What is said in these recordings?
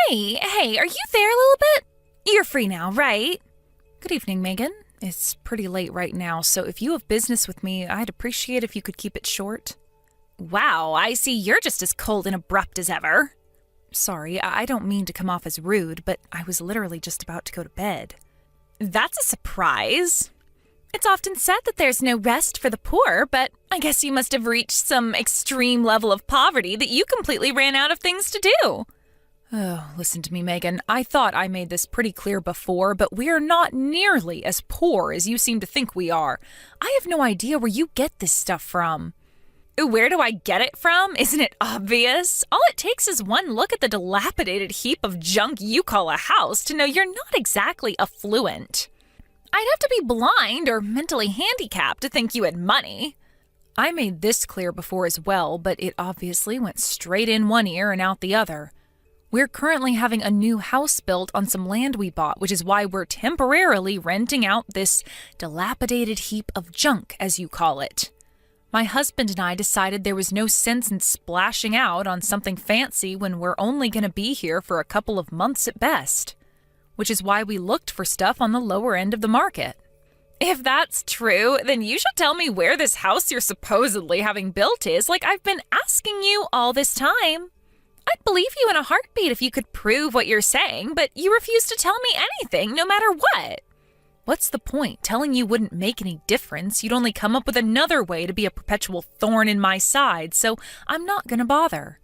Hey, are you there a little bit? You're free now, right? Good evening, Megan. It's pretty late right now, so if you have business with me, I'd appreciate if you could keep it short. Wow, I see you're just as cold and abrupt as ever. Sorry, I don't mean to come off as rude, but I was literally just about to go to bed. That's a surprise. It's often said that there's no rest for the poor, but I guess you must have reached some extreme level of poverty that you completely ran out of things to do. Oh, listen to me, Megan. I thought I made this pretty clear before, but we're not nearly as poor as you seem to think we are. I have no idea where you get this stuff from. Where do I get it from? Isn't it obvious? All it takes is one look at the dilapidated heap of junk you call a house to know you're not exactly affluent. I'd have to be blind or mentally handicapped to think you had money. I made this clear before as well, but it obviously went straight in one ear and out the other. We're currently having a new house built on some land we bought, which is why we're temporarily renting out this dilapidated heap of junk, as you call it. My husband and I decided there was no sense in splashing out on something fancy when we're only going to be here for a couple of months at best, which is why we looked for stuff on the lower end of the market. If that's true, then you should tell me where this house you're supposedly having built is, like I've been asking you all this time. I'd believe you in a heartbeat if you could prove what you're saying, but you refuse to tell me anything, no matter what. What's the point? Telling you wouldn't make any difference. You'd only come up with another way to be a perpetual thorn in my side, so I'm not gonna bother.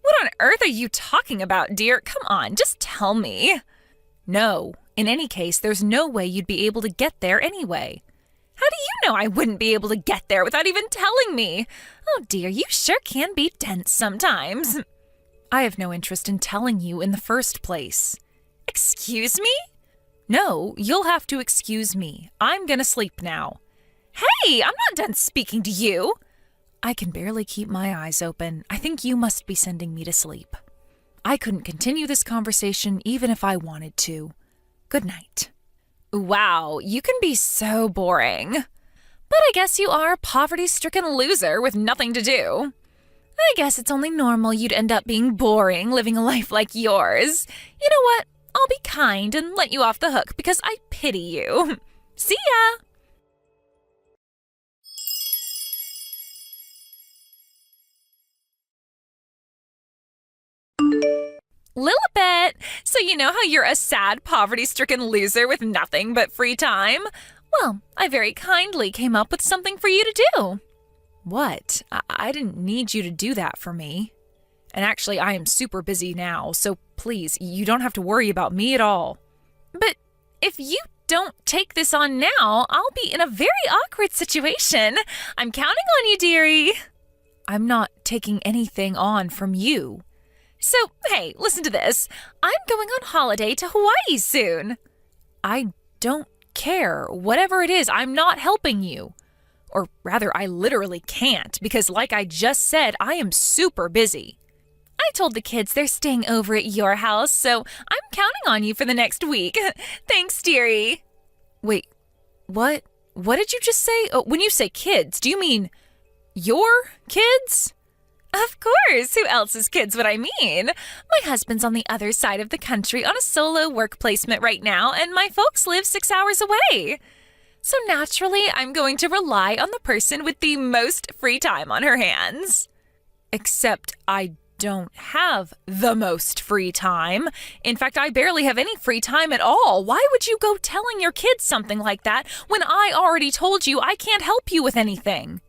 What on earth are you talking about, dear? Come on, just tell me. No. In any case, there's no way you'd be able to get there anyway. How do you know I wouldn't be able to get there without even telling me? Oh dear, you sure can be dense sometimes. I have no interest in telling you in the first place. Excuse me? No, you'll have to excuse me. I'm gonna sleep now. Hey, I'm not done speaking to you. I can barely keep my eyes open. I think you must be sending me to sleep. I couldn't continue this conversation even if I wanted to. Good night. Wow, you can be so boring. But I guess you are a poverty-stricken loser with nothing to do. I guess it's only normal you'd end up being boring living a life like yours. You know what? I'll be kind and let you off the hook because I pity you. See ya! Lilibet! So you know how you're a sad, poverty-stricken loser with nothing but free time? Well, I very kindly came up with something for you to do. What? I didn't need you to do that for me. And actually, I am super busy now, so please, you don't have to worry about me at all. But if you don't take this on now, I'll be in a very awkward situation. I'm counting on you, dearie. I'm not taking anything on from you. So, hey, listen to this. I'm going on holiday to Hawaii soon. I don't care. Whatever it is, I'm not helping you. Or rather, I literally can't, because like I just said, I am super busy. I told the kids they're staying over at your house, so I'm counting on you for the next week. Thanks, dearie. Wait, what? What did you just say? Oh, when you say kids, do you mean your kids? Of course. Who else's kids would I mean? My husband's on the other side of the country on a solo work placement right now, and my folks live 6 hours away. So naturally, I'm going to rely on the person with the most free time on her hands. Except I don't have the most free time. In fact, I barely have any free time at all. Why would you go telling your kids something like that when I already told you I can't help you with anything?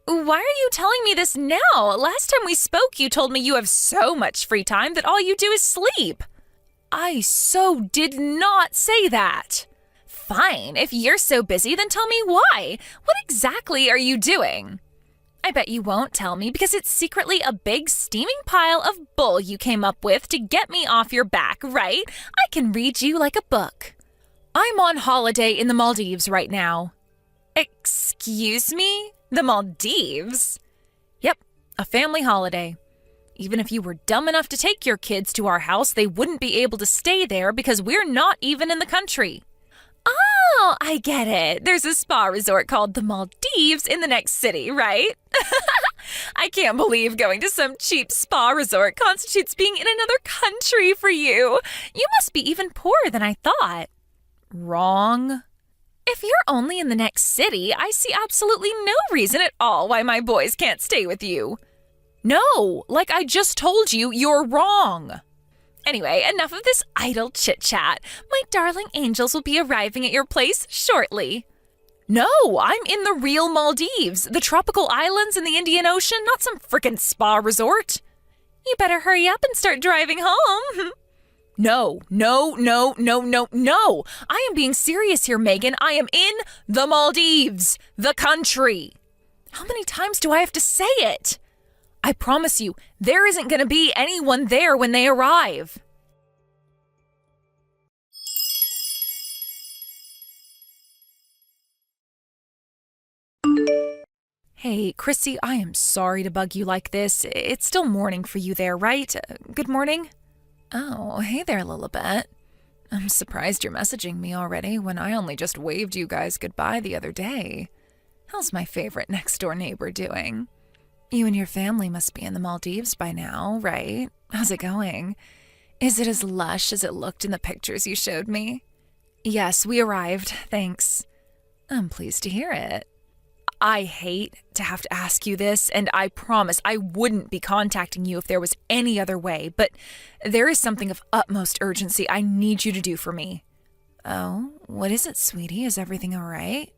Why are you telling me this now? Last time we spoke, you told me you have so much free time that all you do is sleep. I so did not say that. Fine. If you're so busy, then tell me why. What exactly are you doing? I bet you won't tell me because it's secretly a big steaming pile of bull you came up with to get me off your back, right? I can read you like a book. I'm on holiday in the Maldives right now. Excuse me? The Maldives? Yep, a family holiday. Even if you were dumb enough to take your kids to our house, they wouldn't be able to stay there because we're not even in the country. Oh, I get it. There's a spa resort called the Maldives in the next city, right? I can't believe going to some cheap spa resort constitutes being in another country for you. You must be even poorer than I thought. Wrong. If you're only in the next city, I see absolutely no reason at all why my boys can't stay with you. No, like I just told you, you're wrong. Anyway, enough of this idle chit-chat. My darling angels will be arriving at your place shortly. No, I'm in the real Maldives, the tropical islands in the Indian Ocean, not some frickin' spa resort. You better hurry up and start driving home. No. I am being serious here, Megan. I am in the Maldives, the country. How many times do I have to say it? I promise you, there isn't going to be anyone there when they arrive. Hey, Chrissy, I am sorry to bug you like this. It's still morning for you there, right? Good morning? Oh, hey there, Lilibet. I'm surprised you're messaging me already when I only just waved you guys goodbye the other day. How's my favorite next-door neighbor doing? You and your family must be in the Maldives by now, right? How's it going? Is it as lush as it looked in the pictures you showed me? Yes, we arrived, thanks. I'm pleased to hear it. I hate to have to ask you this, and I promise I wouldn't be contacting you if there was any other way, but there is something of utmost urgency I need you to do for me. Oh, what is it, sweetie? Is everything all right?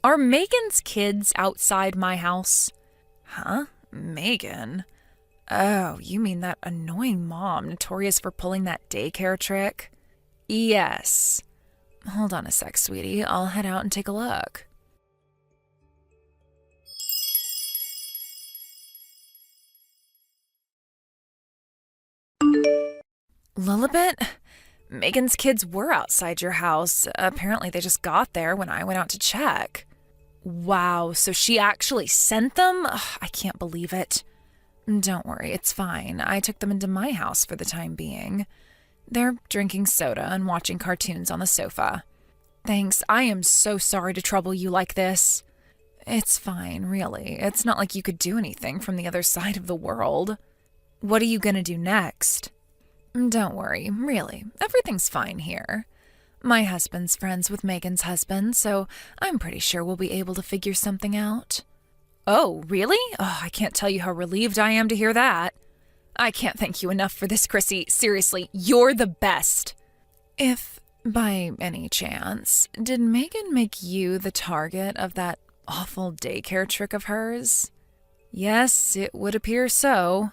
Are Megan's kids outside my house? Huh? Megan? Oh, you mean that annoying mom notorious for pulling that daycare trick? Yes. Hold on a sec, sweetie. I'll head out and take a look. Lilibet? Megan's kids were outside your house. Apparently they just got there when I went out to check. Wow, so she actually sent them? Ugh, I can't believe it. Don't worry, it's fine. I took them into my house for the time being. They're drinking soda and watching cartoons on the sofa. Thanks, I am so sorry to trouble you like this. It's fine, really. It's not like you could do anything from the other side of the world. What are you gonna do next? Don't worry, really. Everything's fine here. My husband's friends with Megan's husband, so I'm pretty sure we'll be able to figure something out. Oh, really? Oh, I can't tell you how relieved I am to hear that. I can't thank you enough for this, Chrissy. Seriously, you're the best. If, by any chance, did Megan make you the target of that awful daycare trick of hers? Yes, it would appear so.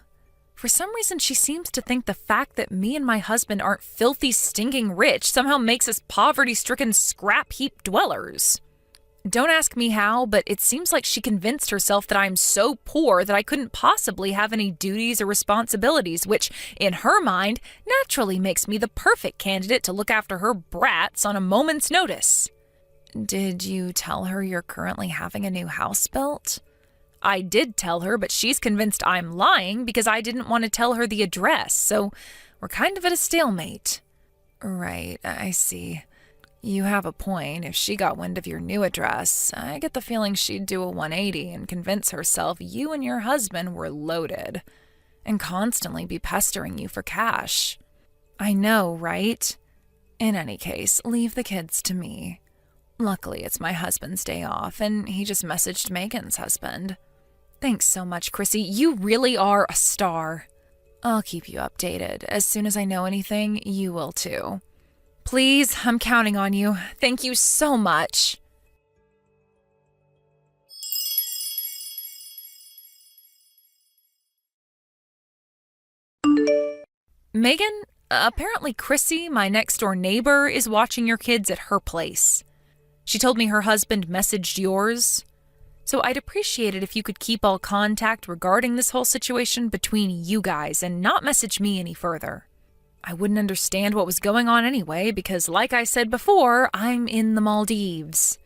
For some reason, she seems to think the fact that me and my husband aren't filthy, stinking rich somehow makes us poverty-stricken scrap heap dwellers. Don't ask me how, but it seems like she convinced herself that I'm so poor that I couldn't possibly have any duties or responsibilities, which, in her mind, naturally makes me the perfect candidate to look after her brats on a moment's notice. Did you tell her you're currently having a new house built? I did tell her, but she's convinced I'm lying because I didn't want to tell her the address, so we're kind of at a stalemate. Right, I see. You have a point. If she got wind of your new address, I get the feeling she'd do a 180 and convince herself you and your husband were loaded, and constantly be pestering you for cash. I know, right? In any case, leave the kids to me. Luckily, it's my husband's day off, and he just messaged Megan's husband. Thanks so much, Chrissy. You really are a star. I'll keep you updated. As soon as I know anything, you will too. Please, I'm counting on you. Thank you so much. Megan, apparently Chrissy, my next-door neighbor, is watching your kids at her place. She told me her husband messaged yours. So I'd appreciate it if you could keep all contact regarding this whole situation between you guys and not message me any further. I wouldn't understand what was going on anyway because, like I said before, I'm in the Maldives.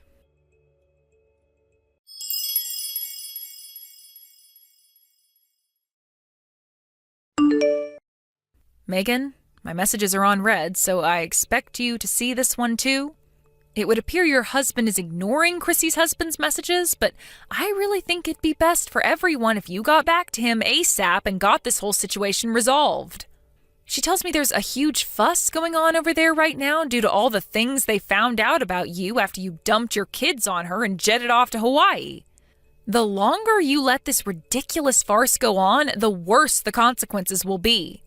Megan, my messages are on red, so I expect you to see this one too. It would appear your husband is ignoring Chrissy's husband's messages, but I really think it'd be best for everyone if you got back to him ASAP and got this whole situation resolved. She tells me there's a huge fuss going on over there right now due to all the things they found out about you after you dumped your kids on her and jetted off to Hawaii. The longer you let this ridiculous farce go on, the worse the consequences will be.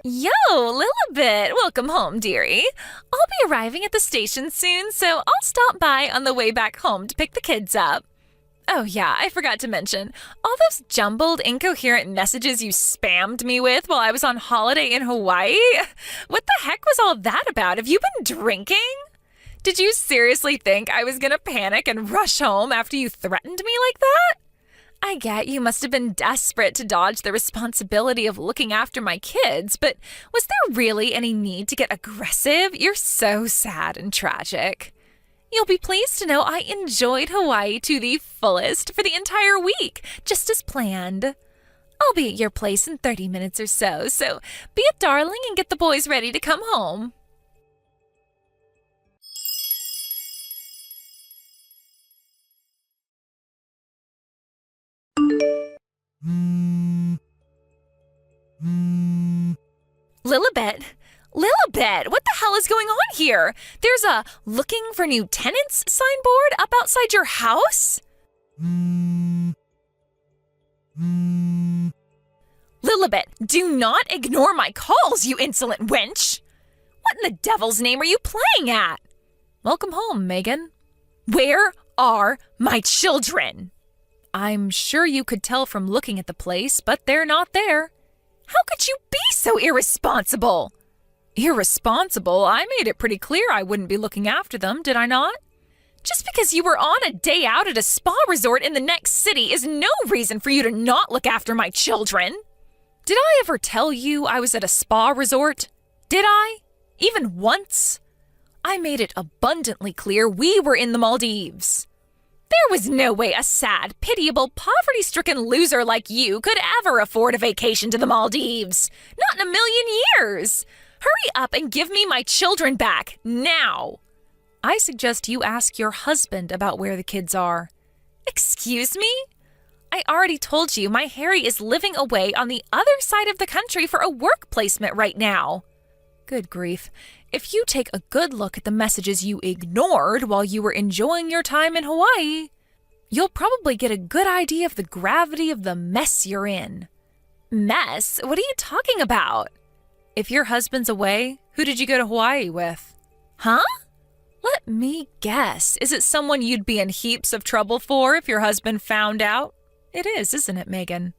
Yo, Lilibet, welcome home, dearie. I'll be arriving at the station soon, so I'll stop by on the way back home to pick the kids up. Oh yeah, I forgot to mention, all those jumbled, incoherent messages you spammed me with while I was on holiday in Hawaii? What the heck was all that about? Have you been drinking? Did you seriously think I was gonna panic and rush home after you threatened me like that? I get you must have been desperate to dodge the responsibility of looking after my kids, but was there really any need to get aggressive? You're so sad and tragic. You'll be pleased to know I enjoyed Hawaii to the fullest for the entire week, just as planned. I'll be at your place in 30 minutes or so be a darling and get the boys ready to come home. Lilibet, what the hell is going on here? There's a looking for new tenants signboard up outside your house? Lilibet, do not ignore my calls, you insolent wench! What in the devil's name are you playing at? Welcome home, Megan. Where are my children? I'm sure you could tell from looking at the place, but they're not there. How could you be so irresponsible? Irresponsible? I made it pretty clear I wouldn't be looking after them, did I not? Just because you were on a day out at a spa resort in the next city is no reason for you to not look after my children. Did I ever tell you I was at a spa resort? Did I? Even once? I made it abundantly clear we were in the Maldives. There was no way a sad, pitiable, poverty-stricken loser like you could ever afford a vacation to the Maldives. Not in a million years. Hurry up and give me my children back, now. I suggest you ask your husband about where the kids are. Excuse me? I already told you my Harry is living away on the other side of the country for a work placement right now. Good grief. If you take a good look at the messages you ignored while you were enjoying your time in Hawaii, you'll probably get a good idea of the gravity of the mess you're in. Mess? What are you talking about? If your husband's away, who did you go to Hawaii with? Huh? Let me guess. Is it someone you'd be in heaps of trouble for if your husband found out? It is, isn't it, Megan?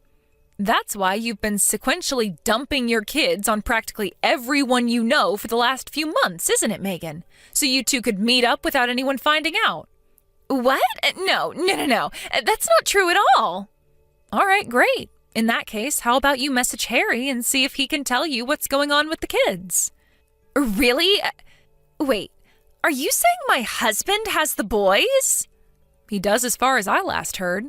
That's why you've been sequentially dumping your kids on practically everyone you know for the last few months, isn't it, Megan? So you two could meet up without anyone finding out. What? No. That's not true at all. All right, great. In that case, how about you message Harry and see if he can tell you what's going on with the kids? Really? Wait, are you saying my husband has the boys? He does as far as I last heard.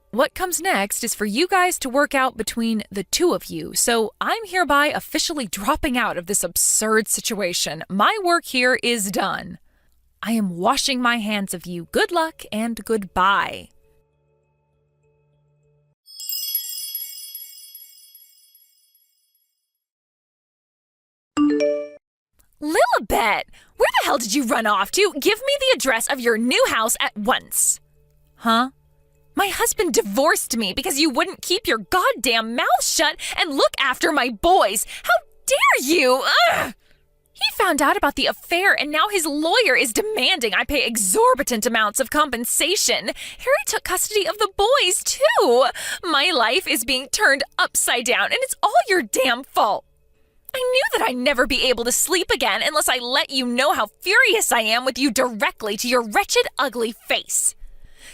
What comes next is for you guys to work out between the two of you, so I'm hereby officially dropping out of this absurd situation. My work here is done. I am washing my hands of you. Good luck and goodbye. Lilibet, where the hell did you run off to? Give me the address of your new house at once. Huh? My husband divorced me because you wouldn't keep your goddamn mouth shut and look after my boys. How dare you? Ugh! He found out about the affair and now his lawyer is demanding I pay exorbitant amounts of compensation. Harry took custody of the boys, too. My life is being turned upside down and it's all your damn fault. I knew that I'd never be able to sleep again unless I let you know how furious I am with you directly to your wretched, ugly face.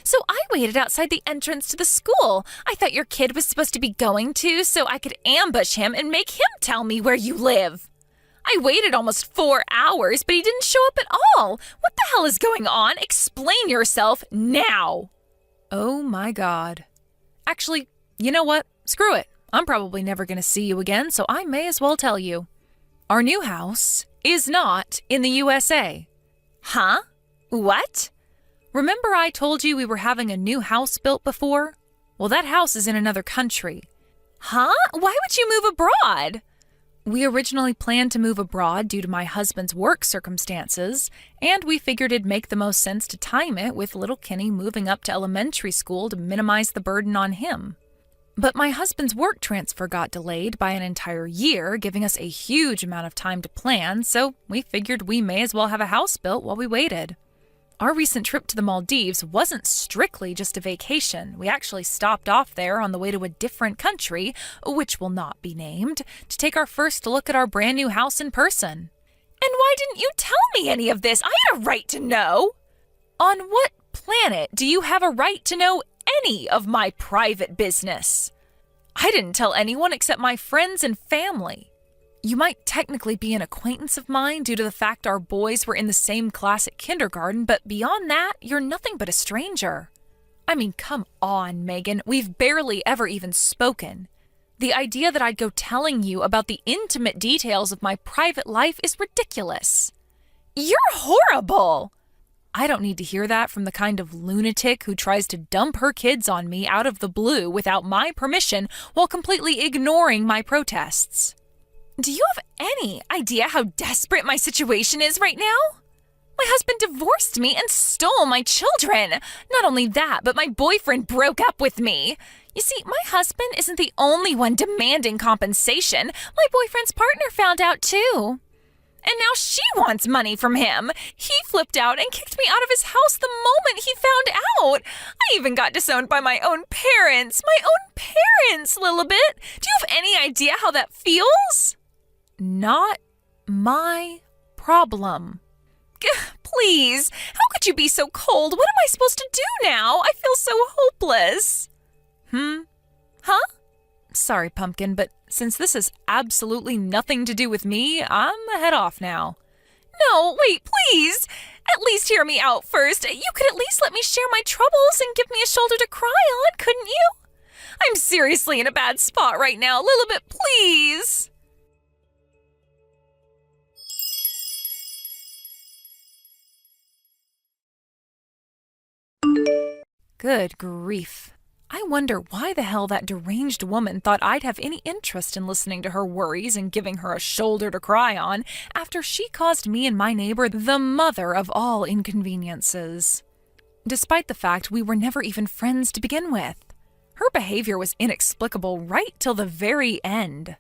So I waited outside the entrance to the school. I thought your kid was supposed to be going to, so I could ambush him and make him tell me where you live. I waited almost 4 hours, but he didn't show up at all. What the hell is going on? Explain yourself now. Oh my God. Actually, you know what? Screw it. I'm probably never going to see you again, so I may as well tell you. Our new house is not in the USA. Huh? What? Remember I told you we were having a new house built before? Well, that house is in another country. Huh? Why would you move abroad? We originally planned to move abroad due to my husband's work circumstances, and we figured it'd make the most sense to time it with little Kenny moving up to elementary school to minimize the burden on him. But my husband's work transfer got delayed by an entire year, giving us a huge amount of time to plan, so we figured we may as well have a house built while we waited. Our recent trip to the Maldives wasn't strictly just a vacation. We actually stopped off there on the way to a different country, which will not be named, to take our first look at our brand new house in person. And why didn't you tell me any of this? I had a right to know. On what planet do you have a right to know any of my private business? I didn't tell anyone except my friends and family. You might technically be an acquaintance of mine due to the fact our boys were in the same class at kindergarten, but beyond that, you're nothing but a stranger. I mean, come on, Megan, we've barely ever even spoken. The idea that I'd go telling you about the intimate details of my private life is ridiculous. You're horrible! I don't need to hear that from the kind of lunatic who tries to dump her kids on me out of the blue without my permission while completely ignoring my protests. Do you have any idea how desperate my situation is right now? My husband divorced me and stole my children. Not only that, but my boyfriend broke up with me. You see, my husband isn't the only one demanding compensation. My boyfriend's partner found out too. And now she wants money from him. He flipped out and kicked me out of his house the moment he found out. I even got disowned by my own parents. My own parents, Lilibet. Do you have any idea how that feels? Not my problem. Please, how could you be so cold? What am I supposed to do now? I feel so hopeless. Huh? Sorry, Pumpkin, but since this has absolutely nothing to do with me, I'm a head off now. No, wait, please. At least hear me out first. You could at least let me share my troubles and give me a shoulder to cry on, couldn't you? I'm seriously in a bad spot right now. Lilibet, please. Good grief. I wonder why the hell that deranged woman thought I'd have any interest in listening to her worries and giving her a shoulder to cry on after she caused me and my neighbor the mother of all inconveniences. Despite the fact we were never even friends to begin with. Her behavior was inexplicable right till the very end.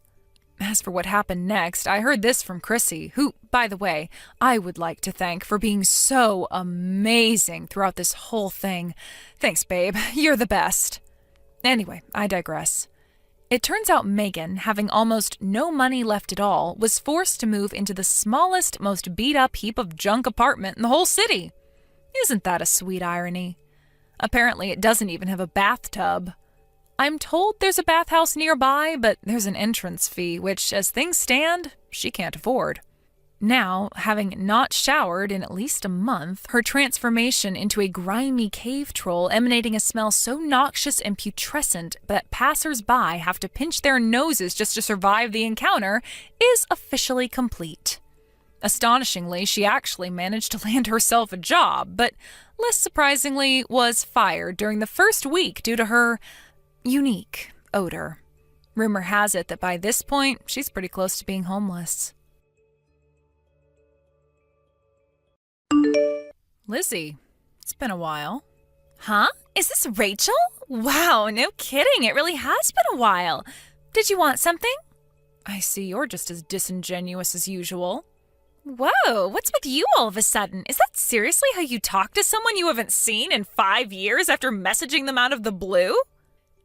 As for what happened next, I heard this from Chrissy, who, by the way, I would like to thank for being so amazing throughout this whole thing. Thanks, babe. You're the best. Anyway, I digress. It turns out Megan, having almost no money left at all, was forced to move into the smallest, most beat-up heap of junk apartment in the whole city. Isn't that a sweet irony? Apparently, it doesn't even have a bathtub. I'm told there's a bathhouse nearby, but there's an entrance fee, which, as things stand, she can't afford. Now, having not showered in at least a month, her transformation into a grimy cave troll emanating a smell so noxious and putrescent that passers-by have to pinch their noses just to survive the encounter is officially complete. Astonishingly, she actually managed to land herself a job, but less surprisingly was fired during the first week due to her unique odor. Rumor has it that by this point, she's pretty close to being homeless. Lizzie, it's been a while. Huh? Is this Rachel? Wow, no kidding. It really has been a while. Did you want something? I see you're just as disingenuous as usual. Whoa, what's with you all of a sudden? Is that seriously how you talk to someone you haven't seen in 5 years after messaging them out of the blue?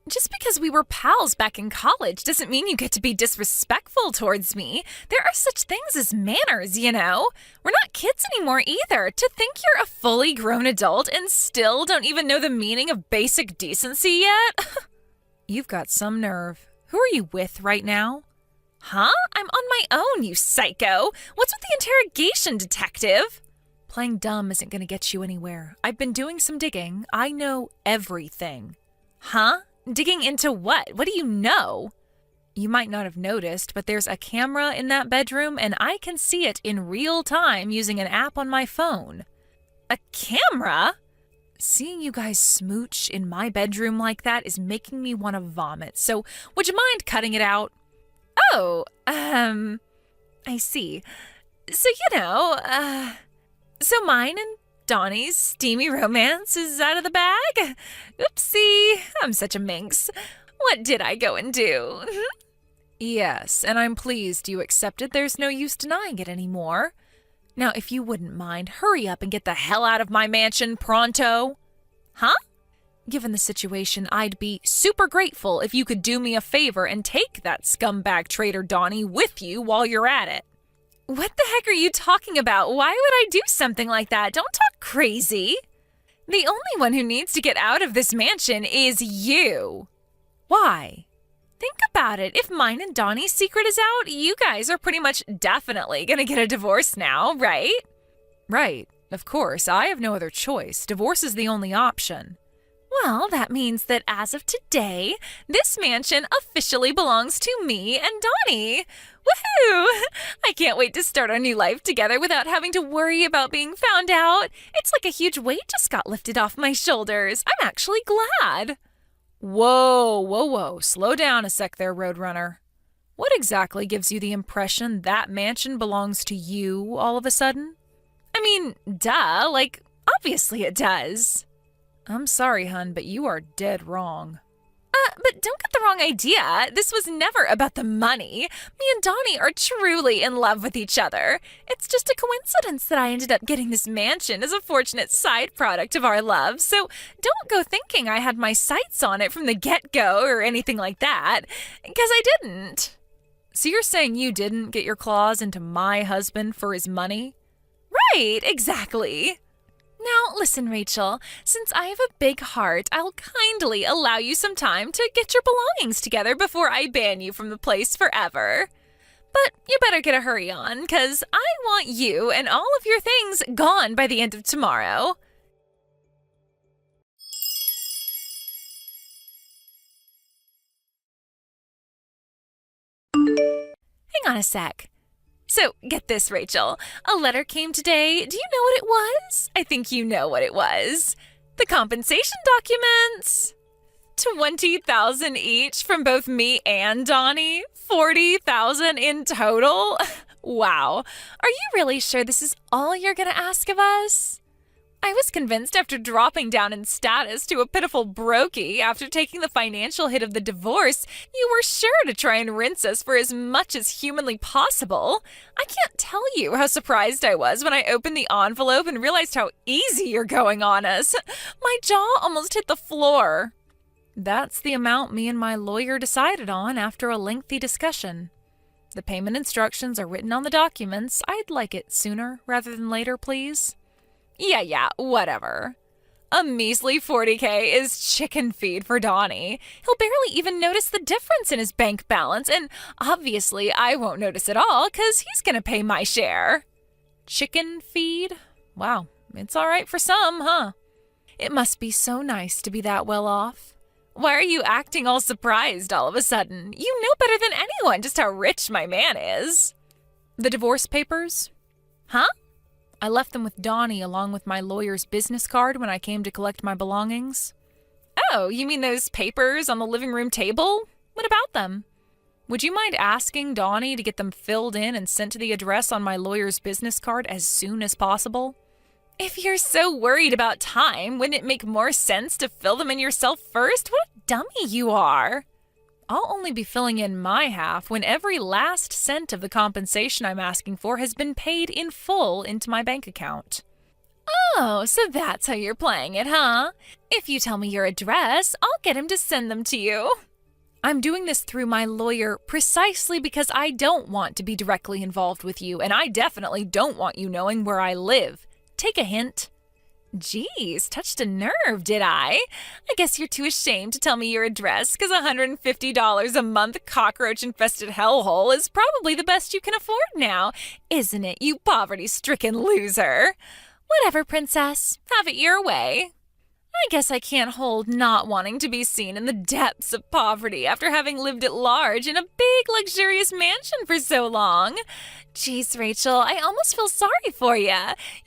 Just because we were pals back in college doesn't mean you get to be disrespectful towards me. There are such things as manners, you know? We're not kids anymore either. To think you're a fully grown adult and still don't even know the meaning of basic decency yet? You've got some nerve. Who are you with right now? Huh? I'm on my own, you psycho. What's with the interrogation, detective? Playing dumb isn't going to get you anywhere. I've been doing some digging. I know everything. Huh? Digging into what? What do you know? You might not have noticed, but there's a camera in that bedroom, and I can see it in real time using an app on my phone. A camera? Seeing you guys smooch in my bedroom like that is making me want to vomit, so would you mind cutting it out? Oh, I see. So, so mine and Donnie's steamy romance is out of the bag? Oopsie, I'm such a minx. What did I go and do? Yes, and I'm pleased you accepted. There's no use denying it anymore. Now, if you wouldn't mind, hurry up and get the hell out of my mansion pronto. Huh? Given the situation, I'd be super grateful if you could do me a favor and take that scumbag traitor Donnie with you while you're at it. What the heck are you talking about? Why would I do something like that? Don't talk crazy. The only one who needs to get out of this mansion is you. Why? Think about it. If mine and Donnie's secret is out, you guys are pretty much definitely gonna get a divorce now, right? Right. Of course. I have no other choice. Divorce is the only option. Well, that means that as of today, this mansion officially belongs to me and Donnie. Woohoo! I can't wait to start our new life together without having to worry about being found out. It's like a huge weight just got lifted off my shoulders. I'm actually glad. Whoa. Slow down a sec there, Roadrunner. What exactly gives you the impression that mansion belongs to you all of a sudden? I mean, duh, like, obviously it does. I'm sorry, hun, but you are dead wrong. But don't get the wrong idea. This was never about the money. Me and Donnie are truly in love with each other. It's just a coincidence that I ended up getting this mansion as a fortunate side product of our love. So don't go thinking I had my sights on it from the get-go or anything like that, because I didn't. So you're saying you didn't get your claws into my husband for his money? Right, exactly. Now, listen, Rachel, since I have a big heart, I'll kindly allow you some time to get your belongings together before I ban you from the place forever. But you better get a hurry on, because I want you and all of your things gone by the end of tomorrow. Hang on a sec. So, get this, Rachel. A letter came today. Do you know what it was? I think you know what it was. The compensation documents. 20,000 each from both me and Donnie. 40,000 in total. Wow. Are you really sure this is all you're going to ask of us? I was convinced after dropping down in status to a pitiful brokey after taking the financial hit of the divorce, you were sure to try and rinse us for as much as humanly possible. I can't tell you how surprised I was when I opened the envelope and realized how easy you're going on us. My jaw almost hit the floor. That's the amount me and my lawyer decided on after a lengthy discussion. The payment instructions are written on the documents. I'd like it sooner rather than later, please. Yeah, whatever. A measly 40K is chicken feed for Donnie. He'll barely even notice the difference in his bank balance, and obviously I won't notice at all because he's going to pay my share. Chicken feed? Wow, it's all right for some, huh? It must be so nice to be that well off. Why are you acting all surprised all of a sudden? You know better than anyone just how rich my man is. The divorce papers? Huh? I left them with Donnie along with my lawyer's business card when I came to collect my belongings. Oh, you mean those papers on the living room table? What about them? Would you mind asking Donnie to get them filled in and sent to the address on my lawyer's business card as soon as possible? If you're so worried about time, wouldn't it make more sense to fill them in yourself first? What a dummy you are. I'll only be filling in my half when every last cent of the compensation I'm asking for has been paid in full into my bank account. Oh, so that's how you're playing it, huh? If you tell me your address, I'll get him to send them to you. I'm doing this through my lawyer precisely because I don't want to be directly involved with you, and I definitely don't want you knowing where I live. Take a hint. Geez, touched a nerve, did I? I guess you're too ashamed to tell me your address because $150 a month cockroach-infested hellhole is probably the best you can afford now, isn't it, you poverty-stricken loser? Whatever, princess. Have it your way. I guess I can't hold not wanting to be seen in the depths of poverty after having lived at large in a big, luxurious mansion for so long. Jeez, Rachel, I almost feel sorry for you.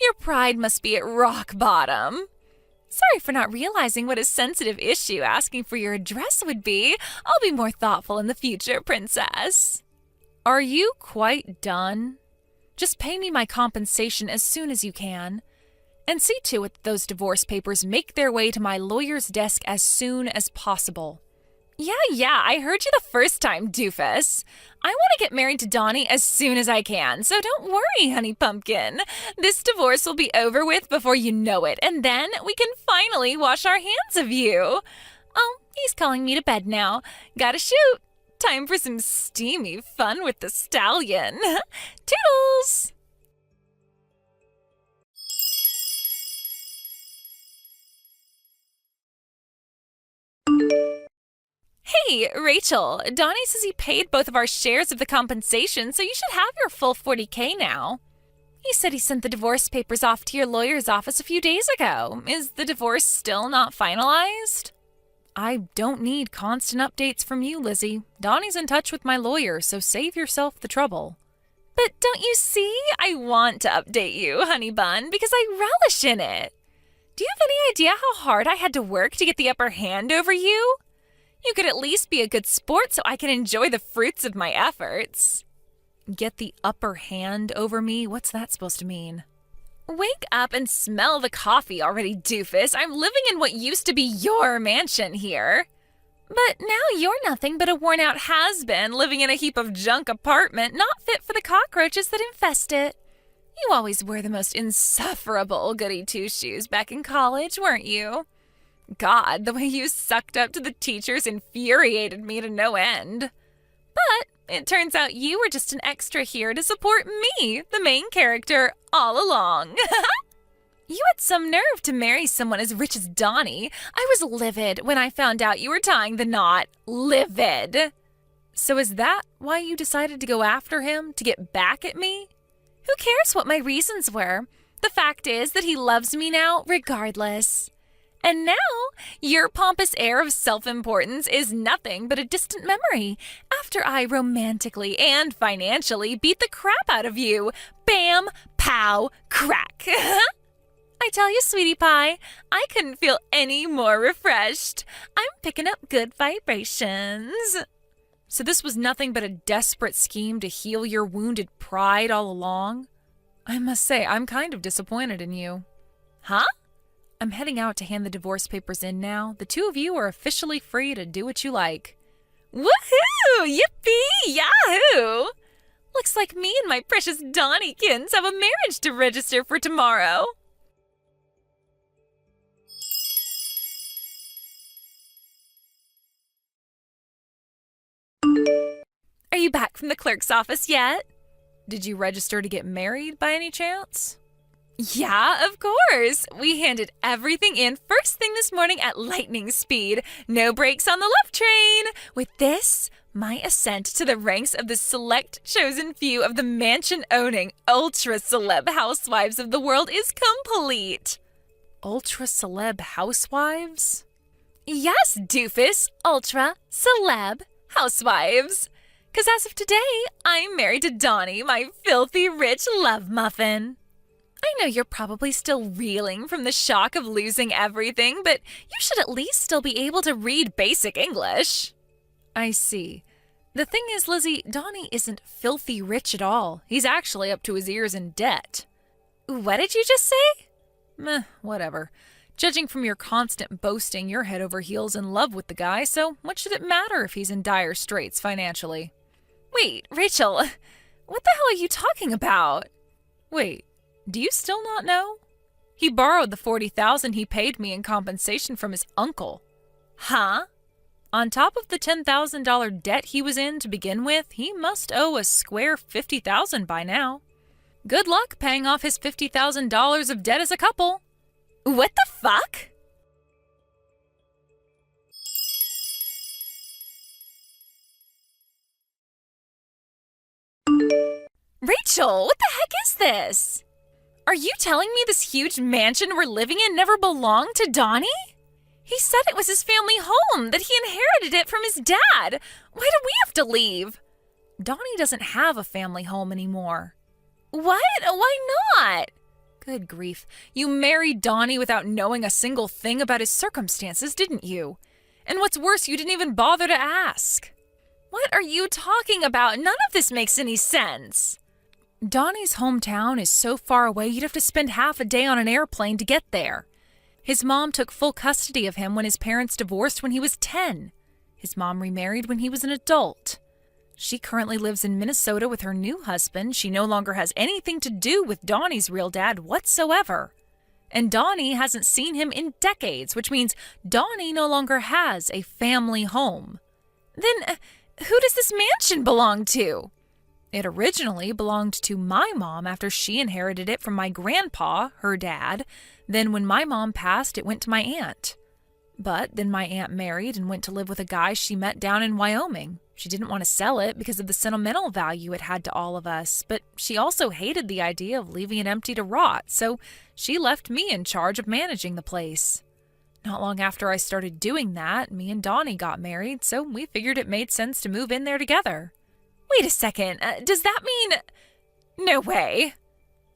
Your pride must be at rock bottom. Sorry for not realizing what a sensitive issue asking for your address would be. I'll be more thoughtful in the future, princess. Are you quite done? Just pay me my compensation as soon as you can. And see to it that those divorce papers make their way to my lawyer's desk as soon as possible. Yeah, I heard you the first time, doofus. I want to get married to Donnie as soon as I can, so don't worry, honey pumpkin. This divorce will be over with before you know it, and then we can finally wash our hands of you. Oh, he's calling me to bed now. Gotta shoot. Time for some steamy fun with the stallion. Toodles! Hey, Rachel, Donnie says he paid both of our shares of the compensation, so you should have your full $40K now. He said he sent the divorce papers off to your lawyer's office a few days ago. Is the divorce still not finalized? I don't need constant updates from you, Lizzie. Donnie's in touch with my lawyer, so save yourself the trouble. But don't you see? I want to update you, honey bun, because I relish in it. Do you have any idea how hard I had to work to get the upper hand over you? You could at least be a good sport so I can enjoy the fruits of my efforts. Get the upper hand over me? What's that supposed to mean? Wake up and smell the coffee already, doofus. I'm living in what used to be your mansion here. But now you're nothing but a worn-out has-been living in a heap of junk apartment not fit for the cockroaches that infest it. You always were the most insufferable goody-two-shoes back in college, weren't you? God, the way you sucked up to the teachers infuriated me to no end. But it turns out you were just an extra here to support me, the main character, all along. You had some nerve to marry someone as rich as Donnie. I was livid when I found out you were tying the knot. Livid. So is that why you decided to go after him, to get back at me? Who cares what my reasons were? The fact is that he loves me now, regardless. And now, your pompous air of self-importance is nothing but a distant memory after I romantically and financially beat the crap out of you. Bam, pow, crack. I tell you, sweetie pie, I couldn't feel any more refreshed. I'm picking up good vibrations. So this was nothing but a desperate scheme to heal your wounded pride all along? I must say, I'm kind of disappointed in you. Huh? I'm heading out to hand the divorce papers in now. The two of you are officially free to do what you like. Woohoo! Yippee! Yahoo! Looks like me and my precious Donniekins have a marriage to register for tomorrow. Are you back from the clerk's office yet? Did you register to get married by any chance? Yeah, of course. We handed everything in first thing this morning at lightning speed. No brakes on the love train. With this, my ascent to the ranks of the select chosen few of the mansion-owning, ultra-celeb housewives of the world is complete. Ultra-celeb housewives? Yes, doofus. Ultra-celeb housewives. 'Cause as of today, I'm married to Donnie, my filthy rich love muffin. I know you're probably still reeling from the shock of losing everything, but you should at least still be able to read basic English. I see. The thing is, Lizzie, Donnie isn't filthy rich at all. He's actually up to his ears in debt. What did you just say? Meh, whatever. Judging from your constant boasting, you're head over heels in love with the guy, so what should it matter if he's in dire straits financially? Wait, Rachel, what the hell are you talking about? Wait. Do you still not know? He borrowed the $40,000 he paid me in compensation from his uncle. Huh? On top of the $10,000 debt he was in to begin with, he must owe a square $50,000 by now. Good luck paying off his $50,000 of debt as a couple. What the fuck? Rachel, what the heck is this? Are you telling me this huge mansion we're living in never belonged to Donnie? He said it was his family home, that he inherited it from his dad. Why do we have to leave? Donnie doesn't have a family home anymore. What? Why not? Good grief. You married Donnie without knowing a single thing about his circumstances, didn't you? And what's worse, you didn't even bother to ask. What are you talking about? None of this makes any sense. Donnie's hometown is so far away you'd have to spend half a day on an airplane to get there. His mom took full custody of him when his parents divorced when he was 10. His mom remarried when he was an adult. She currently lives in Minnesota with her new husband. She no longer has anything to do with Donnie's real dad whatsoever. And Donnie hasn't seen him in decades, which means Donnie no longer has a family home. Then who does this mansion belong to? It originally belonged to my mom after she inherited it from my grandpa, her dad. Then when my mom passed, it went to my aunt. But then my aunt married and went to live with a guy she met down in Wyoming. She didn't want to sell it because of the sentimental value it had to all of us, but she also hated the idea of leaving it empty to rot, so she left me in charge of managing the place. Not long after I started doing that, me and Donnie got married, so we figured it made sense to move in there together. Wait a second, does that mean... No way.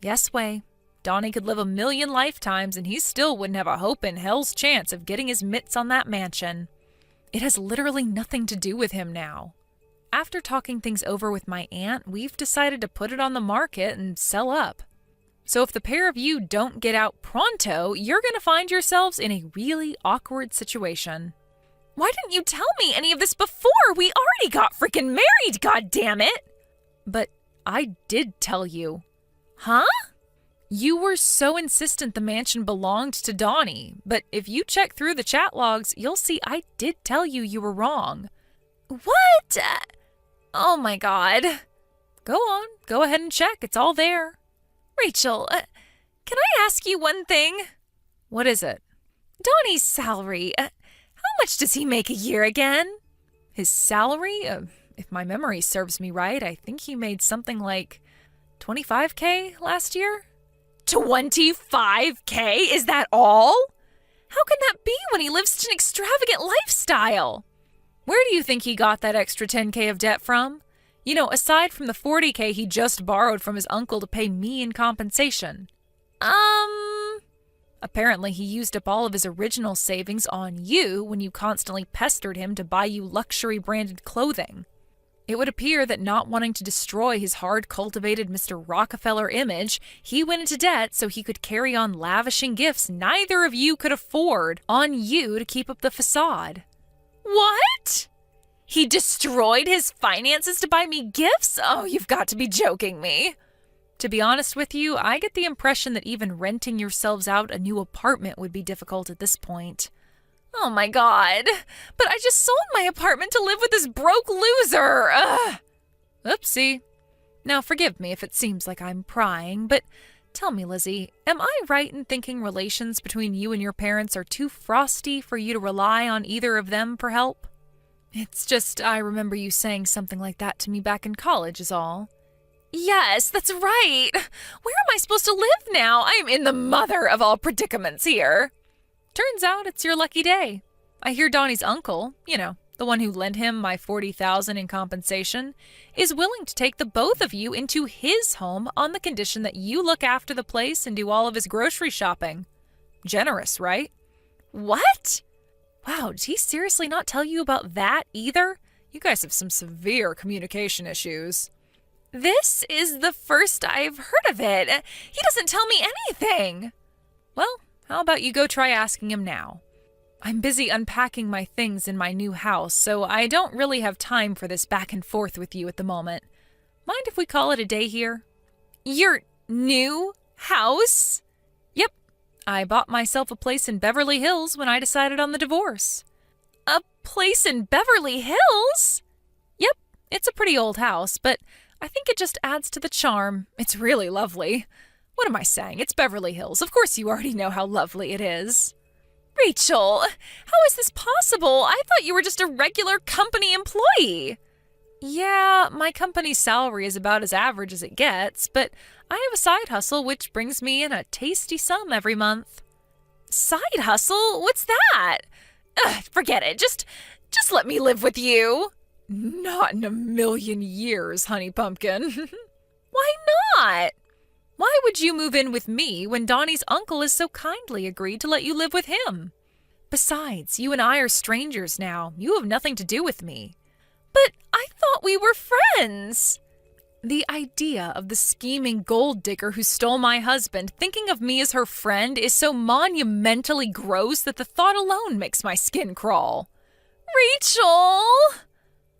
Yes way. Donnie could live 1,000,000 lifetimes and he still wouldn't have a hope in hell's chance of getting his mitts on that mansion. It has literally nothing to do with him now. After talking things over with my aunt, we've decided to put it on the market and sell up. So if the pair of you don't get out pronto, you're going to find yourselves in a really awkward situation. Why didn't you tell me any of this before? We already got freaking married, goddammit! But I did tell you. Huh? You were so insistent the mansion belonged to Donnie, but if you check through the chat logs, you'll see I did tell you were wrong. What? Oh my god. Go on, go ahead and check, it's all there. Rachel, can I ask you one thing? What is it? Donnie's salary. How much does he make a year again? His salary? If my memory serves me right, I think he made something like $25,000 last year. $25,000? Is that all? How can that be when he lives such an extravagant lifestyle? Where do you think he got that extra $10,000 of debt from? You know, aside from the $40,000 he just borrowed from his uncle to pay me in compensation. Apparently he used up all of his original savings on you when you constantly pestered him to buy you luxury branded clothing. It would appear that not wanting to destroy his hard-cultivated Mr. Rockefeller image, he went into debt so he could carry on lavishing gifts neither of you could afford on you to keep up the facade. What? He destroyed his finances to buy me gifts? Oh, you've got to be joking me. To be honest with you, I get the impression that even renting yourselves out a new apartment would be difficult at this point. Oh my god. But I just sold my apartment to live with this broke loser. Ugh. Oopsie. Now forgive me if it seems like I'm prying, but tell me, Lizzie, am I right in thinking relations between you and your parents are too frosty for you to rely on either of them for help? It's just I remember you saying something like that to me back in college is all. Yes, that's right. Where am I supposed to live now? I am in the mother of all predicaments here. Turns out it's your lucky day. I hear Donnie's uncle, you know, the one who lent him my $40,000 in compensation, is willing to take the both of you into his home on the condition that you look after the place and do all of his grocery shopping. Generous, right? What? Wow, did he seriously not tell you about that either? You guys have some severe communication issues. This is the first I've heard of it. He doesn't tell me anything. Well, how about you go try asking him now? I'm busy unpacking my things in my new house, so I don't really have time for this back and forth with you at the moment. Mind if we call it a day here? Your new house? Yep. I bought myself a place in Beverly Hills when I decided on the divorce. A place in Beverly Hills? Yep. It's a pretty old house, but I think it just adds to the charm. It's really lovely. What am I saying? It's Beverly Hills. Of course you already know how lovely it is. Rachel, how is this possible? I thought you were just a regular company employee. Yeah, my company's salary is about as average as it gets, but I have a side hustle which brings me in a tasty sum every month. Side hustle? What's that? forget it. Just let me live with you. Not in a million years, honey pumpkin. Why not? Why would you move in with me when Donnie's uncle has so kindly agreed to let you live with him? Besides, you and I are strangers now. You have nothing to do with me. But I thought we were friends. The idea of the scheming gold digger who stole my husband thinking of me as her friend is so monumentally gross that the thought alone makes my skin crawl. Rachel!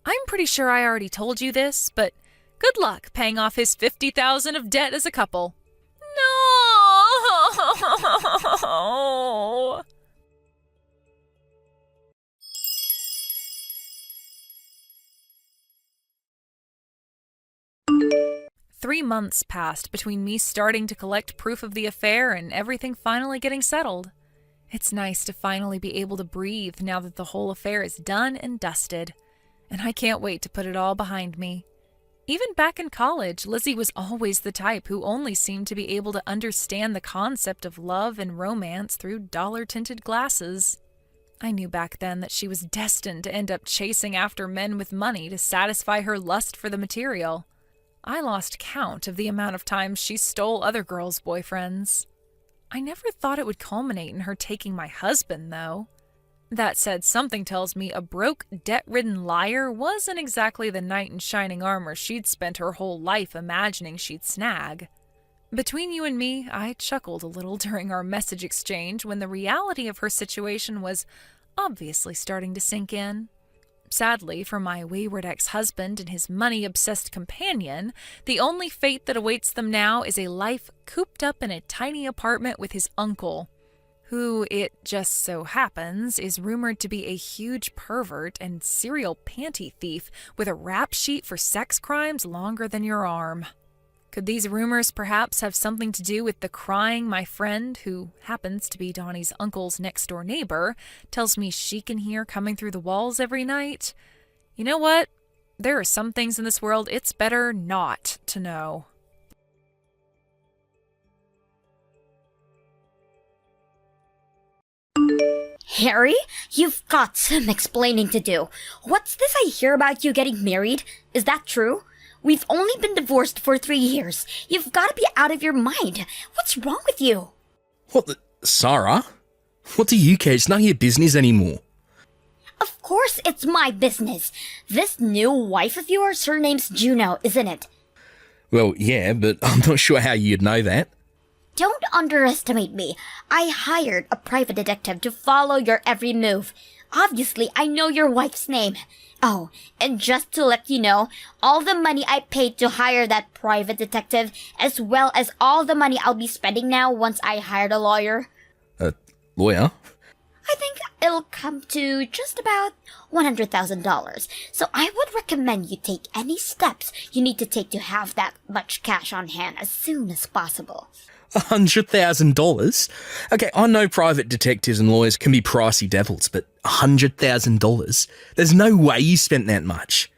I'm pretty sure I already told you this, but good luck paying off his $50,000 of debt as a couple. No! 3 months passed between me starting to collect proof of the affair and everything finally getting settled. It's nice to finally be able to breathe now that the whole affair is done and dusted, and I can't wait to put it all behind me. Even back in college, Lizzie was always the type who only seemed to be able to understand the concept of love and romance through dollar-tinted glasses. I knew back then that she was destined to end up chasing after men with money to satisfy her lust for the material. I lost count of the amount of times she stole other girls' boyfriends. I never thought it would culminate in her taking my husband, though. That said, something tells me a broke, debt-ridden liar wasn't exactly the knight in shining armor she'd spent her whole life imagining she'd snag. Between you and me, I chuckled a little during our message exchange when the reality of her situation was obviously starting to sink in. Sadly, for my wayward ex-husband and his money-obsessed companion, the only fate that awaits them now is a life cooped up in a tiny apartment with his uncle, who, it just so happens, is rumored to be a huge pervert and serial panty thief with a rap sheet for sex crimes longer than your arm. Could these rumors perhaps have something to do with the crying my friend, who happens to be Donnie's uncle's next-door neighbor, tells me she can hear coming through the walls every night? You know what? There are some things in this world it's better not to know. Harry, you've got some explaining to do. What's this I hear about you getting married? Is that true? We've only been divorced for 3 years. You've got to be out of your mind. What's wrong with you? What the... Sarah? What do you care? It's none of your business anymore. Of course it's my business. This new wife of yours, her name's Juno, isn't it? Well, yeah, but I'm not sure how you'd know that. Don't underestimate me. I hired a private detective to follow your every move. Obviously, I know your wife's name. Oh, and just to let you know, all the money I paid to hire that private detective, as well as all the money I'll be spending now once I hired a lawyer. A lawyer? I think it'll come to just about $100,000. So I would recommend you take any steps you need to take to have that much cash on hand as soon as possible. $100,000? Okay, I know private detectives and lawyers can be pricey devils, but $100,000? There's no way you spent that much.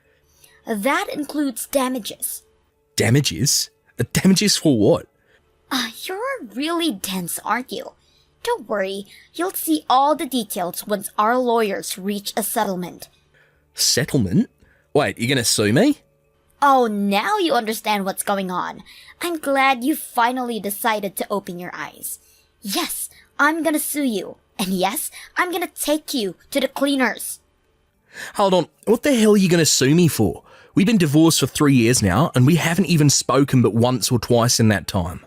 That includes damages. Damages? Damages for what? You're really dense, aren't you? Don't worry, you'll see all the details once our lawyers reach a settlement. Settlement? Wait, you're gonna sue me? Oh, now you understand what's going on. I'm glad you finally decided to open your eyes. Yes, I'm gonna sue you. And yes, I'm gonna take you to the cleaners. Hold on, what the hell are you gonna sue me for? We've been divorced for 3 years now, and we haven't even spoken but once or twice in that time.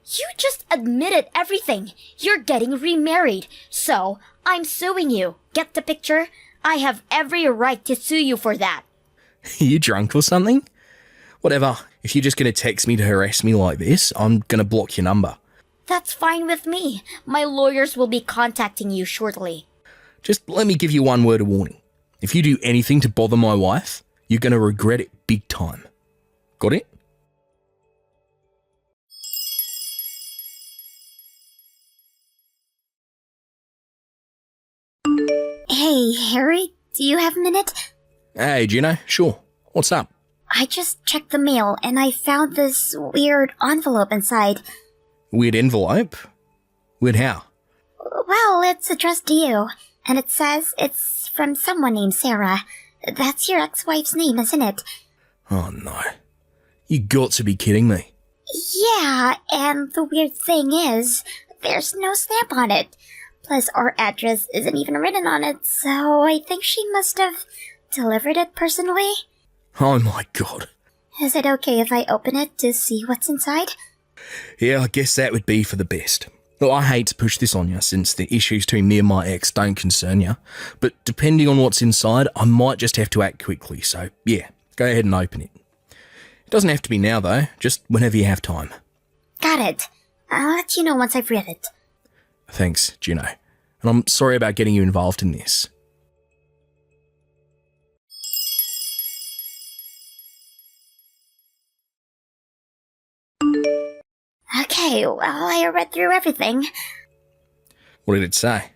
You just admitted everything. You're getting remarried. So, I'm suing you. Get the picture? I have every right to sue you for that. Are you drunk or something? Whatever, if you're just gonna text me to harass me like this, I'm gonna block your number. That's fine with me. My lawyers will be contacting you shortly. Just let me give you one word of warning. If you do anything to bother my wife, you're gonna regret it big time. Got it? Hey, Harry, do you have a minute? Hey, Gino, sure. What's up? I just checked the mail and I found this weird envelope inside. Weird envelope? Weird how? Well, it's addressed to you. And it says it's from someone named Sarah. That's your ex-wife's name, isn't it? Oh no. You got to be kidding me. Yeah, and the weird thing is, there's no stamp on it. Plus, our address isn't even written on it, so I think she must have delivered it personally. Oh my god. Is it okay if I open it to see what's inside? Yeah, I guess that would be for the best. Look, I hate to push this on you since the issues between me and my ex don't concern you, but depending on what's inside, I might just have to act quickly, so yeah, go ahead and open it. It doesn't have to be now though, just whenever you have time. Got it. I'll let you know once I've read it. Thanks, Juno. And I'm sorry about getting you involved in this. Okay, well, I read through everything. What did it say?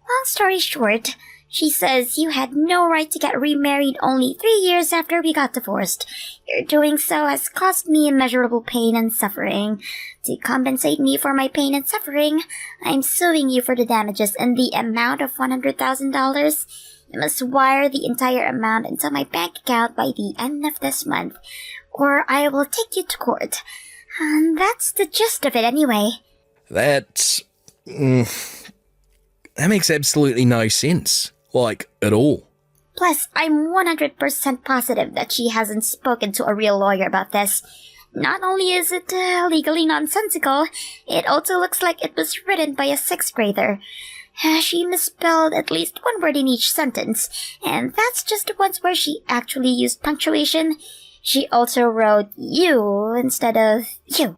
Long story short, she says you had no right to get remarried only 3 years after we got divorced. Your doing so has caused me immeasurable pain and suffering. To compensate me for my pain and suffering, I'm suing you for the damages in the amount of $100,000. You must wire the entire amount into my bank account by the end of this month, or I will take you to court. And that's the gist of it anyway. That makes absolutely no sense. Like, at all. Plus, I'm 100% positive that she hasn't spoken to a real lawyer about this. Not only is it legally nonsensical, it also looks like it was written by a 6th grader. She misspelled at least one word in each sentence, and that's just the ones where she actually used punctuation. She also wrote you instead of you.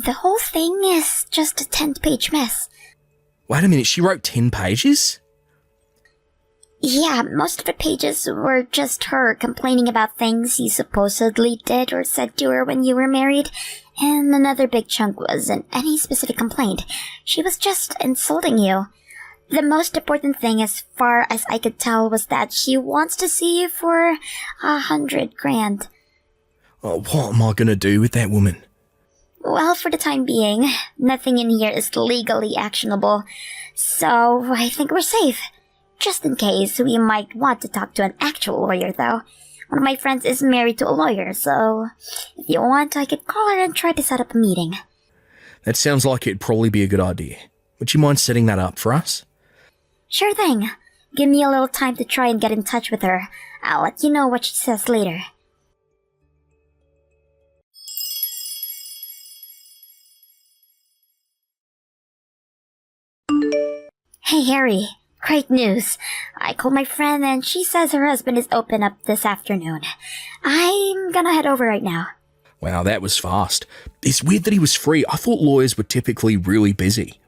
The whole thing is just a 10-page mess. Wait a minute, she wrote 10 pages? Yeah, most of the pages were just her complaining about things you supposedly did or said to her when you were married, and another big chunk wasn't any specific complaint. She was just insulting you. The most important thing, as far as I could tell, was that she wants to see you for $100,000. Oh, what am I gonna do with that woman? Well, for the time being, nothing in here is legally actionable, so I think we're safe. Just in case, we might want to talk to an actual lawyer, though. One of my friends is married to a lawyer, so if you want, I could call her and try to set up a meeting. That sounds like it'd probably be a good idea. Would you mind setting that up for us? Sure thing. Give me a little time to try and get in touch with her. I'll let you know what she says later. Hey, Harry. Great news. I called my friend and she says her husband is open up this afternoon. I'm gonna head over right now. Wow, that was fast. It's weird that he was free. I thought lawyers were typically really busy.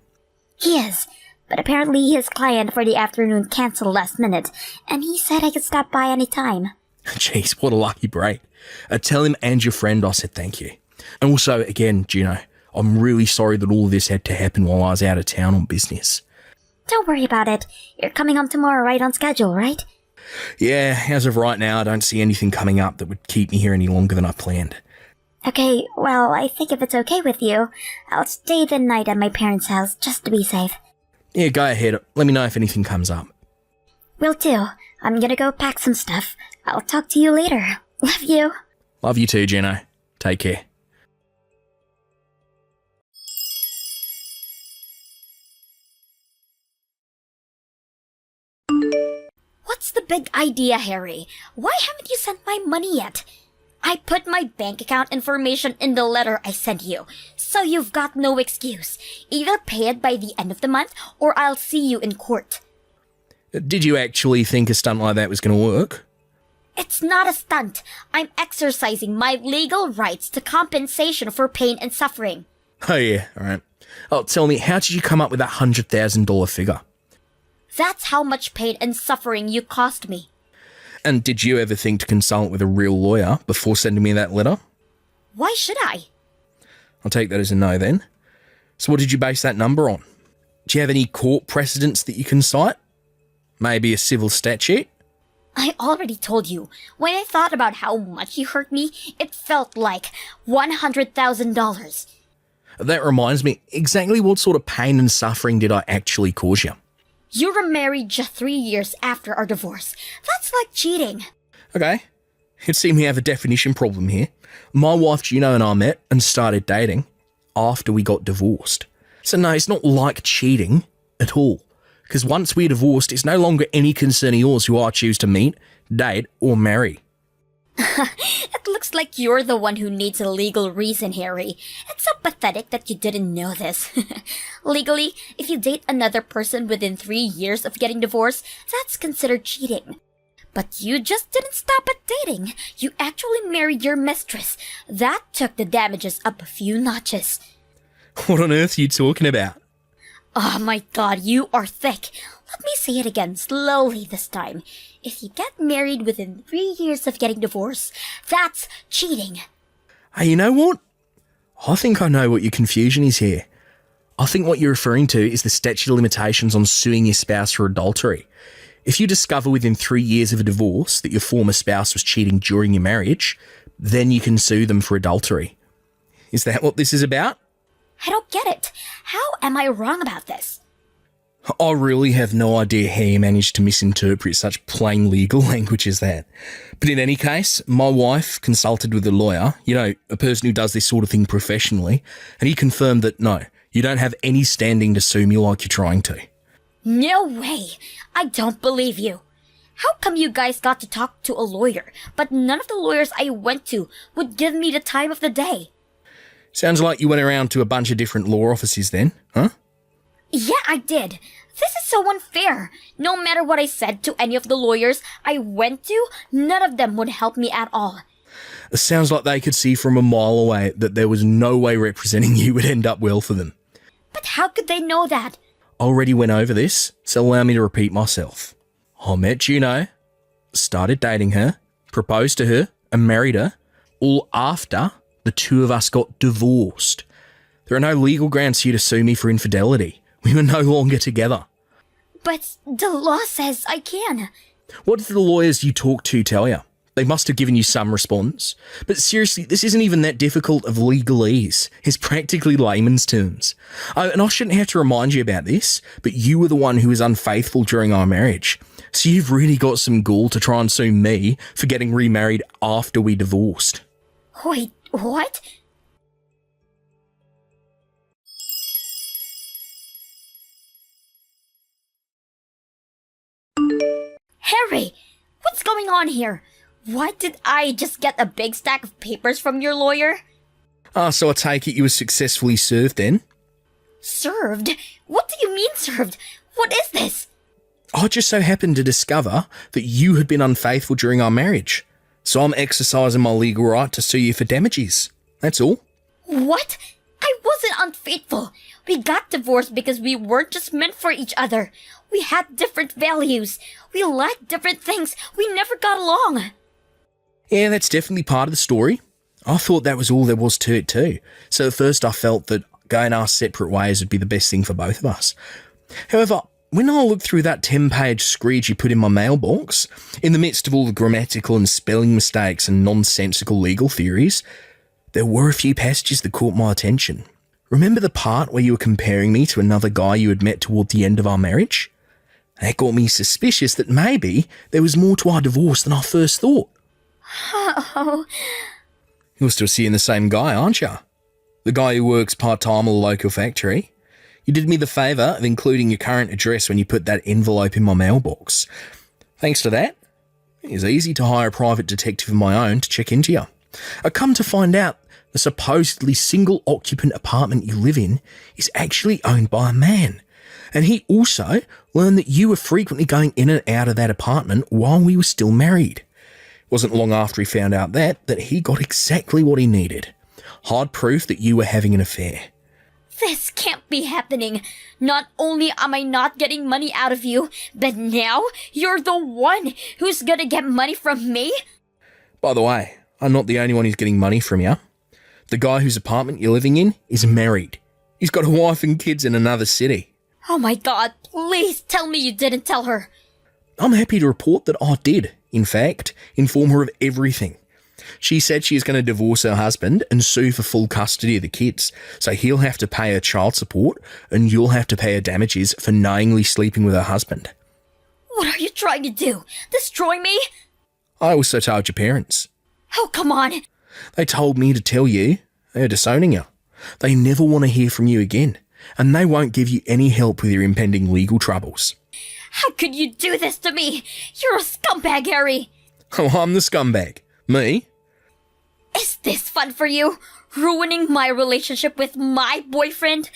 He is, but apparently his client for the afternoon canceled last minute, and he said I could stop by any time. Jeez, what a lucky break. Tell him and your friend I said thank you. And also, again, Juno, I'm really sorry that all of this had to happen while I was out of town on business. Don't worry about it. You're coming home tomorrow right on schedule, right? Yeah, as of right now, I don't see anything coming up that would keep me here any longer than I planned. Okay, well, I think if it's okay with you, I'll stay the night at my parents' house just to be safe. Yeah, go ahead. Let me know if anything comes up. Will do. I'm gonna go pack some stuff. I'll talk to you later. Love you. Love you too, Juno. Take care. What's the big idea, Harry? Why haven't you sent my money yet? I put my bank account information in the letter I sent you, so you've got no excuse. Either pay it by the end of the month, or I'll see you in court. Did you actually think a stunt like that was going to work? It's not a stunt. I'm exercising my legal rights to compensation for pain and suffering. Oh yeah, alright. Oh, tell me, how did you come up with that $100,000 figure? That's how much pain and suffering you caused me. And did you ever think to consult with a real lawyer before sending me that letter? Why should I? I'll take that as a no then. So what did you base that number on? Do you have any court precedents that you can cite? Maybe a civil statute? I already told you. When I thought about how much you hurt me, it felt like $100,000. That reminds me, exactly what sort of pain and suffering did I actually cause you? You remarried just 3 years after our divorce. That's like cheating. Okay, it seems we have a definition problem here. My wife Juno and I met and started dating after we got divorced. So no, it's not like cheating at all. Because once we're divorced, it's no longer any concern of yours who I choose to meet, date, or marry. It looks like you're the one who needs a legal reason, Harry. It's so pathetic that you didn't know this. Legally, if you date another person within 3 years of getting divorced, that's considered cheating. But you just didn't stop at dating. You actually married your mistress. That took the damages up a few notches. What on earth are you talking about? Oh my god, you are thick. Let me say it again, slowly this time. If you get married within 3 years of getting divorced, that's cheating. Hey, you know what? I think I know what your confusion is here. I think what you're referring to is the statute of limitations on suing your spouse for adultery. If you discover within 3 years of a divorce that your former spouse was cheating during your marriage, then you can sue them for adultery. Is that what this is about? I don't get it. How am I wrong about this? I really have no idea how you managed to misinterpret such plain legal language as that. But in any case, my wife consulted with a lawyer, a person who does this sort of thing professionally, and he confirmed that no, you don't have any standing to sue me like you're trying to. No way! I don't believe you. How come you guys got to talk to a lawyer, but none of the lawyers I went to would give me the time of the day? Sounds like you went around to a bunch of different law offices then, huh? Yeah, I did. This is so unfair. No matter what I said to any of the lawyers I went to, none of them would help me at all. It sounds like they could see from a mile away that there was no way representing you would end up well for them. But how could they know that? I already went over this, so allow me to repeat myself. I met Juno, started dating her, proposed to her, and married her, all after the two of us got divorced. There are no legal grounds for you to sue me for infidelity. We were no longer together. But the law says I can. What did the lawyers you talked to tell you? They must have given you some response. But seriously, this isn't even that difficult of legalese. It's practically layman's terms. Oh, and I shouldn't have to remind you about this, but you were the one who was unfaithful during our marriage. So you've really got some gall to try and sue me for getting remarried after we divorced. Wait, what? Harry, what's going on here? Why did I just get a big stack of papers from your lawyer? So I take it you were successfully served then? Served? What do you mean served? What is this? I just so happened to discover that you had been unfaithful during our marriage. So I'm exercising my legal right to sue you for damages. That's all. What? I wasn't unfaithful. We got divorced because we weren't just meant for each other. We had different values. We liked different things. We never got along. Yeah, that's definitely part of the story. I thought that was all there was to it too. So at first I felt that going our separate ways would be the best thing for both of us. However, when I looked through that 10-page screed you put in my mailbox, in the midst of all the grammatical and spelling mistakes and nonsensical legal theories, there were a few passages that caught my attention. Remember the part where you were comparing me to another guy you had met toward the end of our marriage? That got me suspicious that maybe there was more to our divorce than I first thought. Oh. You're still seeing the same guy, aren't you? The guy who works part-time at a local factory. You did me the favour of including your current address when you put that envelope in my mailbox. Thanks to that, it was easy to hire a private detective of my own to check into you. I come to find out the supposedly single-occupant apartment you live in is actually owned by a man. And he also learned that you were frequently going in and out of that apartment while we were still married. It wasn't long after he found out that he got exactly what he needed. Hard proof that you were having an affair. This can't be happening. Not only am I not getting money out of you, but now you're the one who's gonna get money from me? By the way, I'm not the only one who's getting money from you. The guy whose apartment you're living in is married. He's got a wife and kids in another city. Oh my god, please tell me you didn't tell her. I'm happy to report that I did, in fact, inform her of everything. She said she is going to divorce her husband and sue for full custody of the kids, so he'll have to pay her child support and you'll have to pay her damages for knowingly sleeping with her husband. What are you trying to do? Destroy me? I also told your parents. Oh, come on. They told me to tell you they're disowning you. They never want to hear from you again, and they won't give you any help with your impending legal troubles. How could you do this to me? You're a scumbag, Harry. Oh, I'm the scumbag. Me? Is this fun for you? Ruining my relationship with my boyfriend?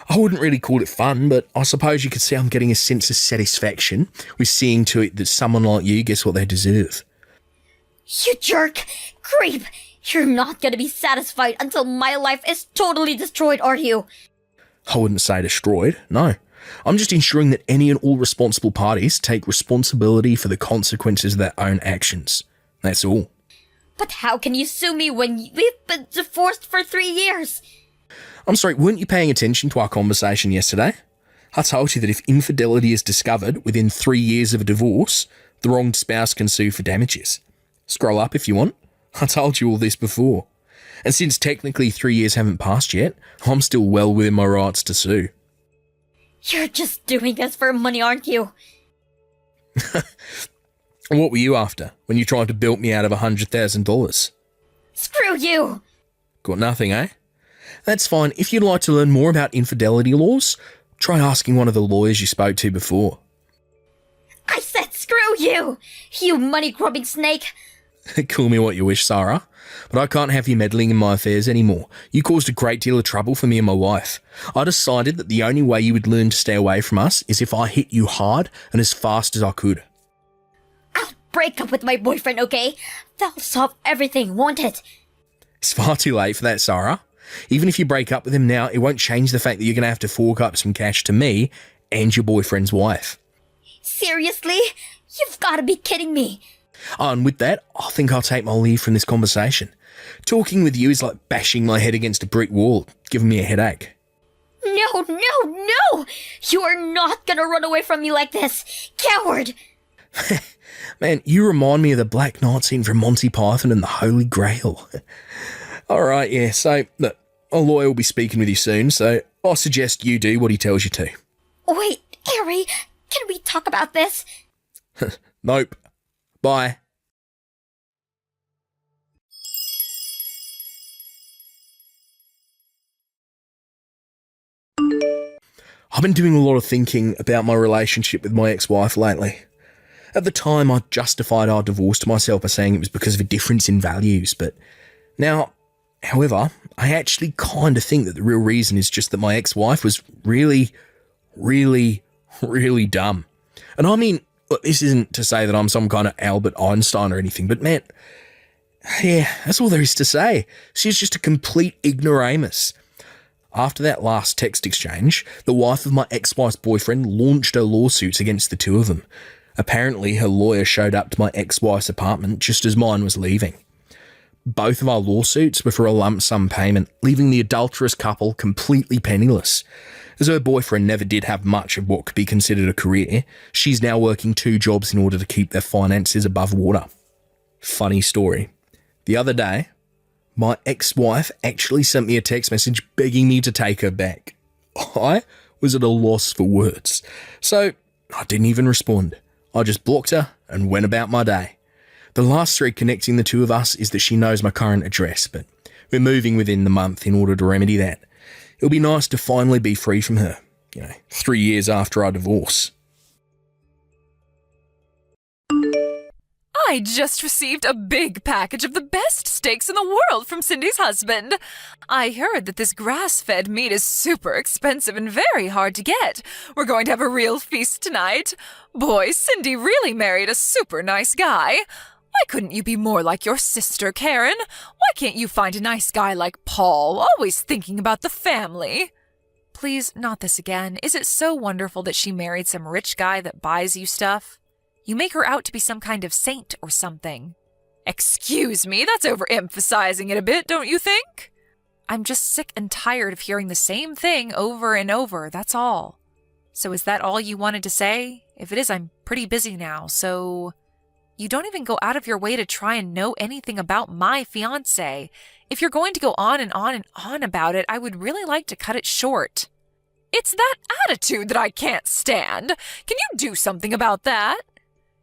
I wouldn't really call it fun, but I suppose you could say I'm getting a sense of satisfaction with seeing to it that someone like you gets what they deserve. You jerk! Creep! You're not gonna be satisfied until my life is totally destroyed, are you? I wouldn't say destroyed, no. I'm just ensuring that any and all responsible parties take responsibility for the consequences of their own actions. That's all. But how can you sue me when we've been divorced for 3 years? I'm sorry, weren't you paying attention to our conversation yesterday? I told you that if infidelity is discovered within 3 years of a divorce, the wronged spouse can sue for damages. Scroll up if you want. I told you all this before. And since technically 3 years haven't passed yet, I'm still well within my rights to sue. You're just doing this for money, aren't you? What were you after when you tried to bilk me out of $100,000? Screw you! Got nothing, eh? That's fine. If you'd like to learn more about infidelity laws, try asking one of the lawyers you spoke to before. I said screw you! You money-grubbing snake! Call me what you wish, Sarah, but I can't have you meddling in my affairs anymore. You caused a great deal of trouble for me and my wife. I decided that the only way you would learn to stay away from us is if I hit you hard and as fast as I could. I'll break up with my boyfriend, okay? That'll solve everything, won't it? It's far too late for that, Sarah. Even if you break up with him now, it won't change the fact that you're going to have to fork up some cash to me and your boyfriend's wife. Seriously? You've got to be kidding me. Oh, and with that, I think I'll take my leave from this conversation. Talking with you is like bashing my head against a brick wall, giving me a headache. No, no, no! You are not gonna run away from me like this! Coward! Man, you remind me of the Black Knight scene from Monty Python and the Holy Grail. Alright, yeah, so, look, a lawyer will be speaking with you soon, so I suggest you do what he tells you to. Wait, Harry, can we talk about this? Nope. Bye. I've been doing a lot of thinking about my relationship with my ex-wife lately. At the time, I justified our divorce to myself by saying it was because of a difference in values, but now, however, I actually kind of think that the real reason is just that my ex-wife was really, really, really dumb. And I mean, look, this isn't to say that I'm some kind of Albert Einstein or anything, but man, yeah, that's all there is to say. She's just a complete ignoramus. After that last text exchange, the wife of my ex-wife's boyfriend launched her lawsuits against the two of them. Apparently, her lawyer showed up to my ex-wife's apartment just as mine was leaving. Both of our lawsuits were for a lump sum payment, leaving the adulterous couple completely penniless. As her boyfriend never did have much of what could be considered a career, she's now working 2 jobs in order to keep their finances above water. Funny story. The other day, my ex-wife actually sent me a text message begging me to take her back. I was at a loss for words, so I didn't even respond. I just blocked her and went about my day. The last thread connecting the two of us is that she knows my current address, but we're moving within the month in order to remedy that. It'll be nice to finally be free from her, 3 years after our divorce. I just received a big package of the best steaks in the world from Cindy's husband. I heard that this grass-fed meat is super expensive and very hard to get. We're going to have a real feast tonight. Boy, Cindy really married a super nice guy. Why couldn't you be more like your sister, Karen? Why can't you find a nice guy like Paul, always thinking about the family? Please, not this again. Is it so wonderful that she married some rich guy that buys you stuff? You make her out to be some kind of saint or something. Excuse me, that's overemphasizing it a bit, don't you think? I'm just sick and tired of hearing the same thing over and over, that's all. So is that all you wanted to say? If it is, I'm pretty busy now, so You don't even go out of your way to try and know anything about my fiancé. If you're going to go on and on and on about it, I would really like to cut it short. It's that attitude that I can't stand. Can you do something about that?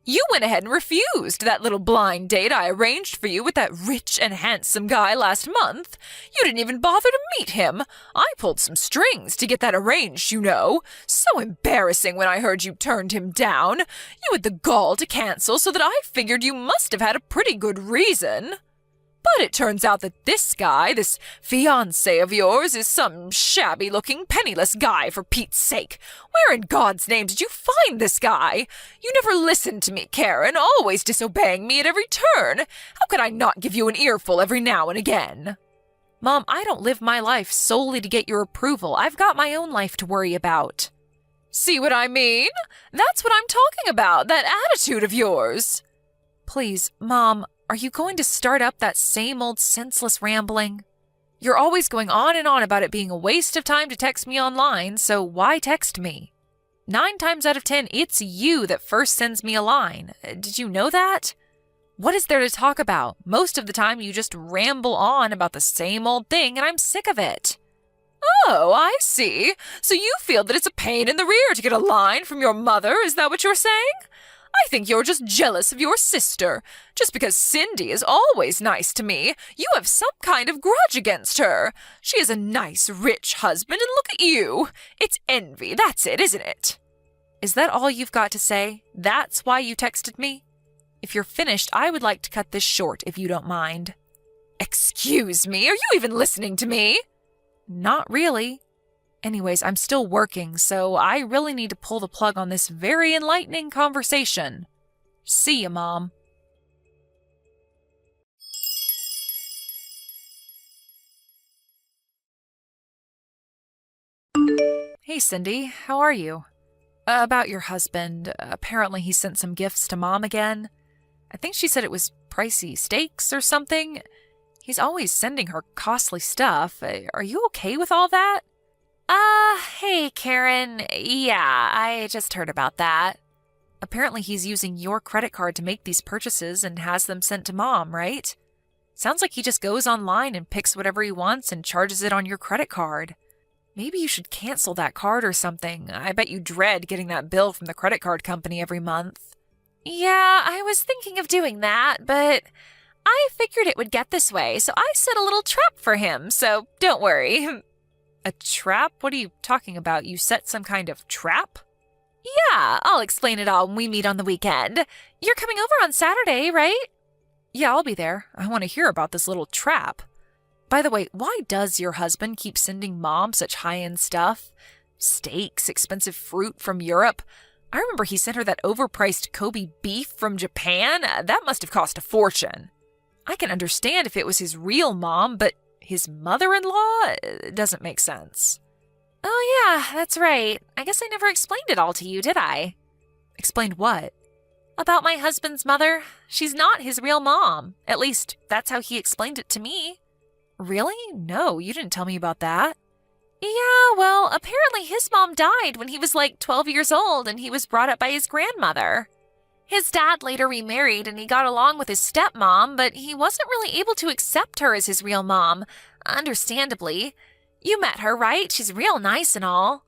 You went ahead and refused that little blind date I arranged for you with that rich and handsome guy last month. You didn't even bother to meet him. I pulled some strings to get that arranged, you know. So embarrassing when I heard you turned him down. You had the gall to cancel, so that I figured you must have had a pretty good reason. But it turns out that this guy, this fiancé of yours, is some shabby-looking, penniless guy, for Pete's sake. Where in God's name did you find this guy? You never listened to me, Karen, always disobeying me at every turn. How could I not give you an earful every now and again? Mom, I don't live my life solely to get your approval. I've got my own life to worry about. See what I mean? That's what I'm talking about, that attitude of yours. Please, Mom, are you going to start up that same old senseless rambling? You're always going on and on about it being a waste of time to text me online, so why text me? 9 times out of 10, it's you that first sends me a line. Did you know that? What is there to talk about? Most of the time you just ramble on about the same old thing, and I'm sick of it. Oh, I see. So you feel that it's a pain in the rear to get a line from your mother, is that what you're saying? I think you're just jealous of your sister. Just because Cindy is always nice to me, you have some kind of grudge against her. She has a nice, rich husband, and look at you. It's envy, that's it, isn't it? Is that all you've got to say? That's why you texted me? If you're finished, I would like to cut this short, if you don't mind. Excuse me, are you even listening to me? Not really. Anyways, I'm still working, so I really need to pull the plug on this very enlightening conversation. See ya, Mom. Hey, Cindy, how are you? About your husband. Apparently he sent some gifts to Mom again. I think she said it was pricey steaks or something. He's always sending her costly stuff. Are you okay with all that? Hey, Karen. Yeah, I just heard about that. Apparently he's using your credit card to make these purchases and has them sent to Mom, right? Sounds like he just goes online and picks whatever he wants and charges it on your credit card. Maybe you should cancel that card or something. I bet you dread getting that bill from the credit card company every month. Yeah, I was thinking of doing that, but I figured it would get this way, so I set a little trap for him, so don't worry. A trap? What are you talking about? You set some kind of trap? Yeah, I'll explain it all when we meet on the weekend. You're coming over on Saturday, right? Yeah, I'll be there. I want to hear about this little trap. By the way, why does your husband keep sending Mom such high-end stuff? Steaks, expensive fruit from Europe. I remember he sent her that overpriced Kobe beef from Japan. That must have cost a fortune. I can understand if it was his real mom, but his mother-in-law doesn't make sense. Oh yeah, that's right. I guess I never explained it all to you, did I? Explained what? About my husband's mother. She's not his real mom. At least, that's how he explained it to me. Really? No, you didn't tell me about that. Yeah, well, apparently his mom died when he was like 12 years old and he was brought up by his grandmother. His dad later remarried and he got along with his stepmom, but he wasn't really able to accept her as his real mom, understandably. You met her, right? She's real nice and all.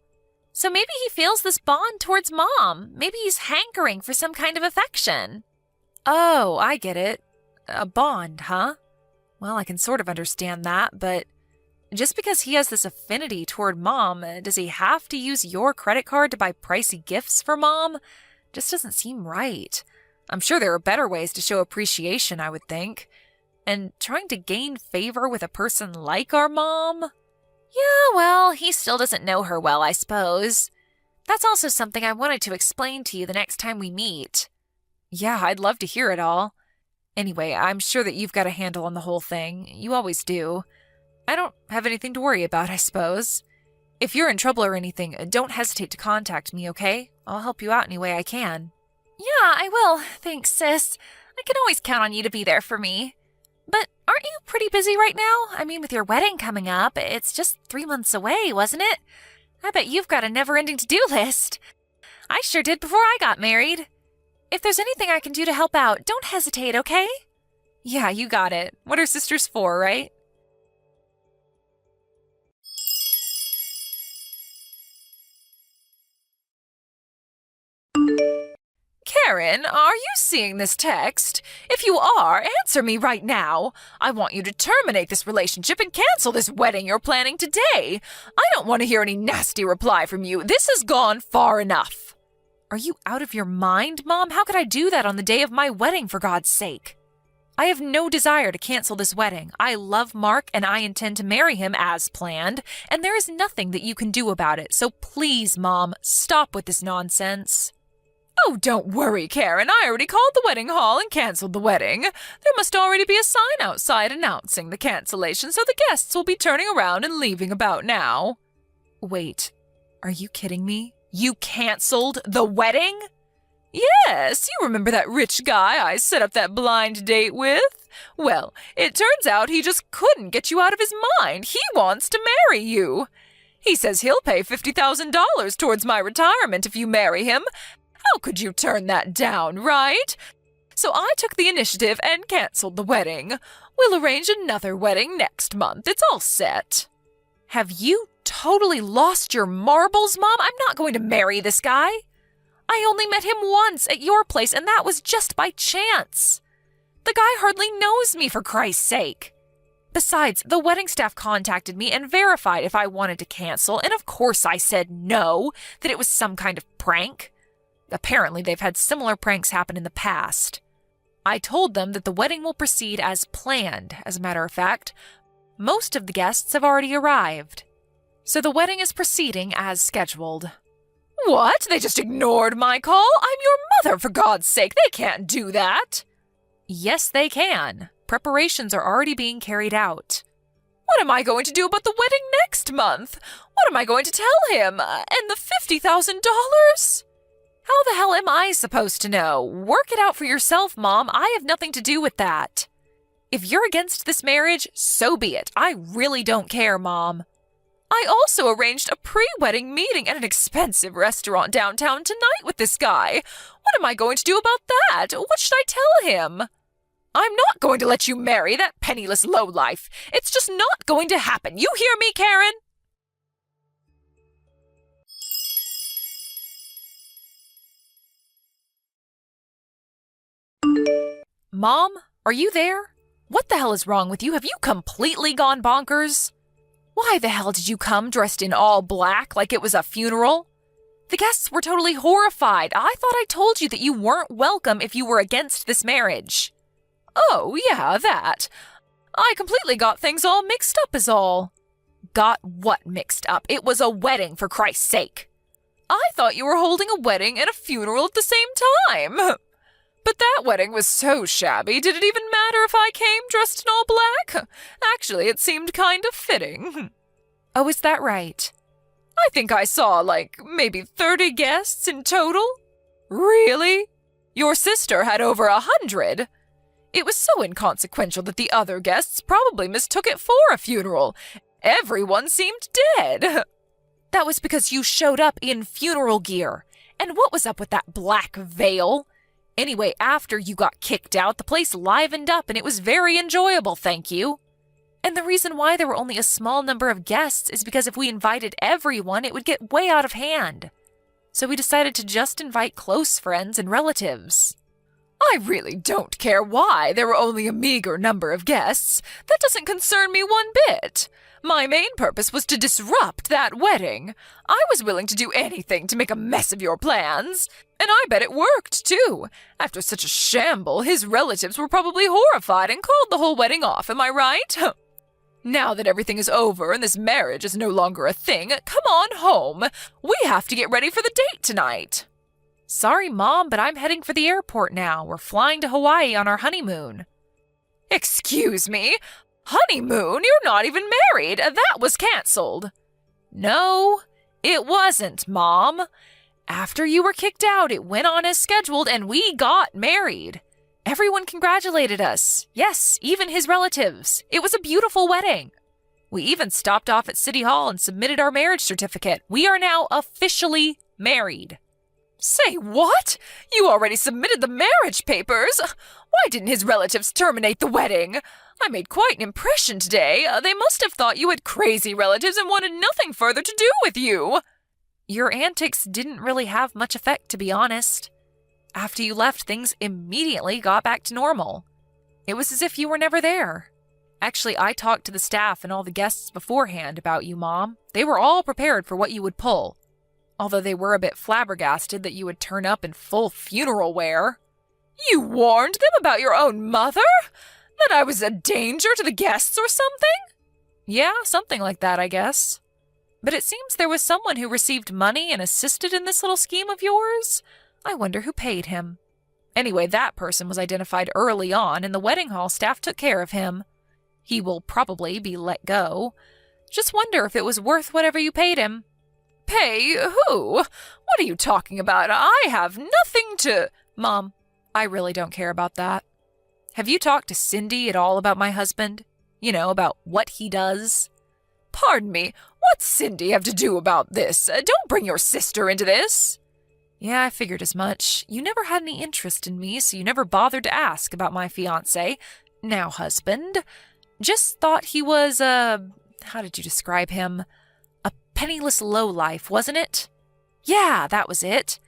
So maybe he feels this bond towards Mom. Maybe he's hankering for some kind of affection. Oh, I get it. A bond, huh? Well, I can sort of understand that, but just because he has this affinity toward Mom, does he have to use your credit card to buy pricey gifts for Mom? Just doesn't seem right. I'm sure there are better ways to show appreciation, I would think. And trying to gain favor with a person like our Mom? Yeah, well, he still doesn't know her well, I suppose. That's also something I wanted to explain to you the next time we meet. Yeah, I'd love to hear it all. Anyway, I'm sure that you've got a handle on the whole thing. You always do. I don't have anything to worry about, I suppose. If you're in trouble or anything, don't hesitate to contact me, okay? I'll help you out any way I can. Yeah, I will. Thanks, sis. I can always count on you to be there for me. But aren't you pretty busy right now? I mean, with your wedding coming up, it's just 3 months away, wasn't it? I bet you've got a never-ending to-do list. I sure did before I got married. If there's anything I can do to help out, don't hesitate, okay? Yeah, you got it. What are sisters for, right? Karen, are you seeing this text? If you are, answer me right now. I want you to terminate this relationship and cancel this wedding you're planning today. I don't want to hear any nasty reply from you. This has gone far enough. Are you out of your mind, Mom? How could I do that on the day of my wedding, for God's sake? I have no desire to cancel this wedding. I love Mark and I intend to marry him as planned, and there is nothing that you can do about it. So please, Mom, stop with this nonsense. Oh, don't worry, Karen. I already called the wedding hall and canceled the wedding. There must already be a sign outside announcing the cancellation, so the guests will be turning around and leaving about now. Wait, are you kidding me? You canceled the wedding? Yes, you remember that rich guy I set up that blind date with? Well, it turns out he just couldn't get you out of his mind. He wants to marry you. He says he'll pay $50,000 towards my retirement if you marry him. How could you turn that down, right? So I took the initiative and canceled the wedding. We'll arrange another wedding next month. It's all set. Have you totally lost your marbles, Mom? I'm not going to marry this guy. I only met him once at your place, and that was just by chance. The guy hardly knows me, for Christ's sake. Besides, the wedding staff contacted me and verified if I wanted to cancel, and of course I said no, that it was some kind of prank. Apparently, they've had similar pranks happen in the past. I told them that the wedding will proceed as planned. As a matter of fact, most of the guests have already arrived. So the wedding is proceeding as scheduled. What? They just ignored my call? I'm your mother, for God's sake. They can't do that. Yes, they can. Preparations are already being carried out. What am I going to do about the wedding next month? What am I going to tell him? And the $50,000? How the hell am I supposed to know? Work it out for yourself, Mom. I have nothing to do with that. If you're against this marriage, so be it. I really don't care, Mom. I also arranged a pre-wedding meeting at an expensive restaurant downtown tonight with this guy. What am I going to do about that? What should I tell him? I'm not going to let you marry that penniless lowlife. It's just not going to happen. You hear me, Karen? Mom, are you there? What the hell is wrong with you? Have you completely gone bonkers? Why the hell did you come dressed in all black like it was a funeral? The guests were totally horrified. I thought I told you that you weren't welcome if you were against this marriage. Oh, yeah, that. I completely got things all mixed up is all. Got what mixed up? It was a wedding, for Christ's sake. I thought you were holding a wedding and a funeral at the same time. But that wedding was so shabby, did it even matter if I came dressed in all black? Actually, it seemed kind of fitting. Oh, is that right? I think I saw, maybe 30 guests in total. Really? Your sister had over 100. It was so inconsequential that the other guests probably mistook it for a funeral. Everyone seemed dead. That was because you showed up in funeral gear. And what was up with that black veil? Anyway, after you got kicked out, the place livened up and it was very enjoyable, thank you. And the reason why there were only a small number of guests is because if we invited everyone, it would get way out of hand. So we decided to just invite close friends and relatives. I really don't care why there were only a meager number of guests. That doesn't concern me one bit. My main purpose was to disrupt that wedding. I was willing to do anything to make a mess of your plans. And I bet it worked, too. After such a shamble, his relatives were probably horrified and called the whole wedding off, am I right? Now that everything is over and this marriage is no longer a thing, come on home. We have to get ready for the date tonight. Sorry, Mom, but I'm heading for the airport now. We're flying to Hawaii on our honeymoon. Excuse me? Honeymoon? You're not even married. That was canceled. No, it wasn't, Mom. After you were kicked out, it went on as scheduled and we got married. Everyone congratulated us. Yes, even his relatives. It was a beautiful wedding. We even stopped off at City Hall and submitted our marriage certificate. We are now officially married. Say what? You already submitted the marriage papers? Why didn't his relatives terminate the wedding? I made quite an impression today. They must have thought you had crazy relatives and wanted nothing further to do with you. Your antics didn't really have much effect, to be honest. After you left, things immediately got back to normal. It was as if you were never there. Actually, I talked to the staff and all the guests beforehand about you, Mom. They were all prepared for what you would pull. Although they were a bit flabbergasted that you would turn up in full funeral wear. You warned them about your own mother? That I was a danger to the guests or something? Yeah, something like that, I guess. But it seems there was someone who received money and assisted in this little scheme of yours. I wonder who paid him. Anyway, that person was identified early on, and the wedding hall staff took care of him. He will probably be let go. Just wonder if it was worth whatever you paid him. Pay who? What are you talking about? I have nothing to... Mom, I really don't care about that. Have you talked to Cindy at all about my husband? You know, about what he does? Pardon me, what's Cindy have to do about this? Don't bring your sister into this. Yeah, I figured as much. You never had any interest in me, so you never bothered to ask about my fiancé, now husband. Just thought he was, how did you describe him? A penniless lowlife, wasn't it? Yeah, that was it.